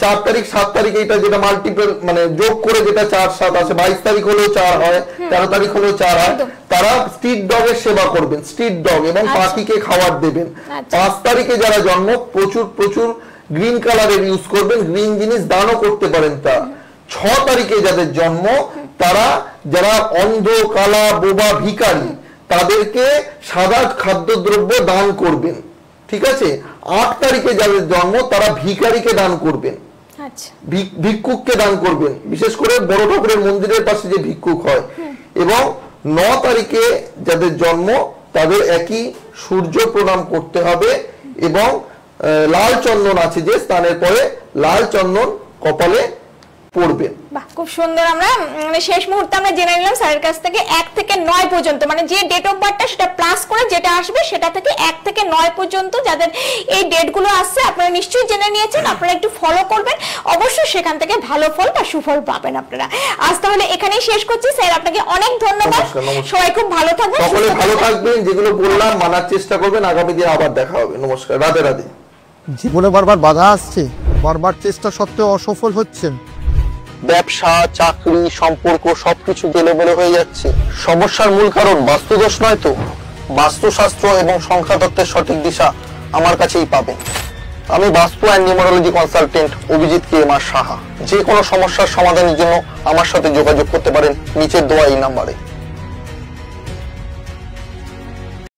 4 তারিখ 7 তারিখে, এটা যেটা মাল্টিপল মানে যোগ করে যেটা 4 7 আসে, 22 তারিখ হলেও 4 হয়, 13 তারিখ হলেও 4 হয়, তারা স্ট্রিট ডগের সেবা করবেন, স্ট্রিট ডগ, এবং পাখিকে খাবার দেবেন। 5 তারিখে যারা জন্ম, প্রচুর গ্রিন কালারের ইউজ করবেন, গ্রিন জিনিস দানও করতে পারেন। তা 6 তারিখে যাদের জন্ম, তারা যারা অন্ধ, কালা, বোবা, ভিখারি, তাদেরকে সাদা খাদ্যদ্রব্য দান করবেন, ঠিক আছে। 8 তারিখে যাদের জন্ম, তারা ভিখারিকে দান করবেন, ভিক্ষুককে দান করবেন, বিশেষ করে বড় ঠাকুরের মন্দিরের পাশে যে ভিক্ষুক হয়। এবং 9 তারিখে যাদের জন্ম, তাদের একই সূর্য প্রণাম করতে হবে এবং লাল চন্দন আছে যে স্নানের পরে লাল চন্দন কপালে পড়বে। বাহ, খুব সুন্দর। আমরা শেষ মুহূর্তে আমরা জেনে নিলাম স্যারের কাছ থেকে 1 থেকে 9 পর্যন্ত, মানে যে ডেট অফ বার্থটা সেটা প্লাস করে যেটা আসবে সেটা থেকে 1 থেকে 9 পর্যন্ত যাদের এই ডেটগুলো আসছে আপনারা নিশ্চয়ই জেনে নিয়েছেন। আপনারা একটু ফলো করবেন, অবশ্যই সেখান থেকে ভালো ফল বা সুফল পাবেন আপনারা। আজ তাহলে এখানেই শেষ করছি। স্যার আপনাকে অনেক ধন্যবাদ। সবাই খুব ভালো থাকবেন, সকলে ভালো থাকবেন। যেগুলো বললাম মানার চেষ্টা করবেন। আগামী দিনে আবার দেখা হবে। নমস্কার, রাধে রাধে। জীবনে বারবার বাধা আসছে, বারবার চেষ্টা সত্ত্বেও অসফল হচ্ছেন। ব্যবসা, চাকরি, সম্পর্ক সবকিছু এলোমেলো হয়ে যাচ্ছে। সমস্যার মূল কারণ বাস্তুদোষ নয় তো? বাস্তুশাস্ত্র এবং সংখ্যাতত্ত্বের সঠিক দিশা আমার কাছেই পাবেন। আমি vastu and numerology consultant Abhijit KMR Saha. যে কোনো সমস্যার সমাধানের জন্য আমার সাথে যোগাযোগ করতে পারেন নিচের দেওয়া এই নাম্বারে।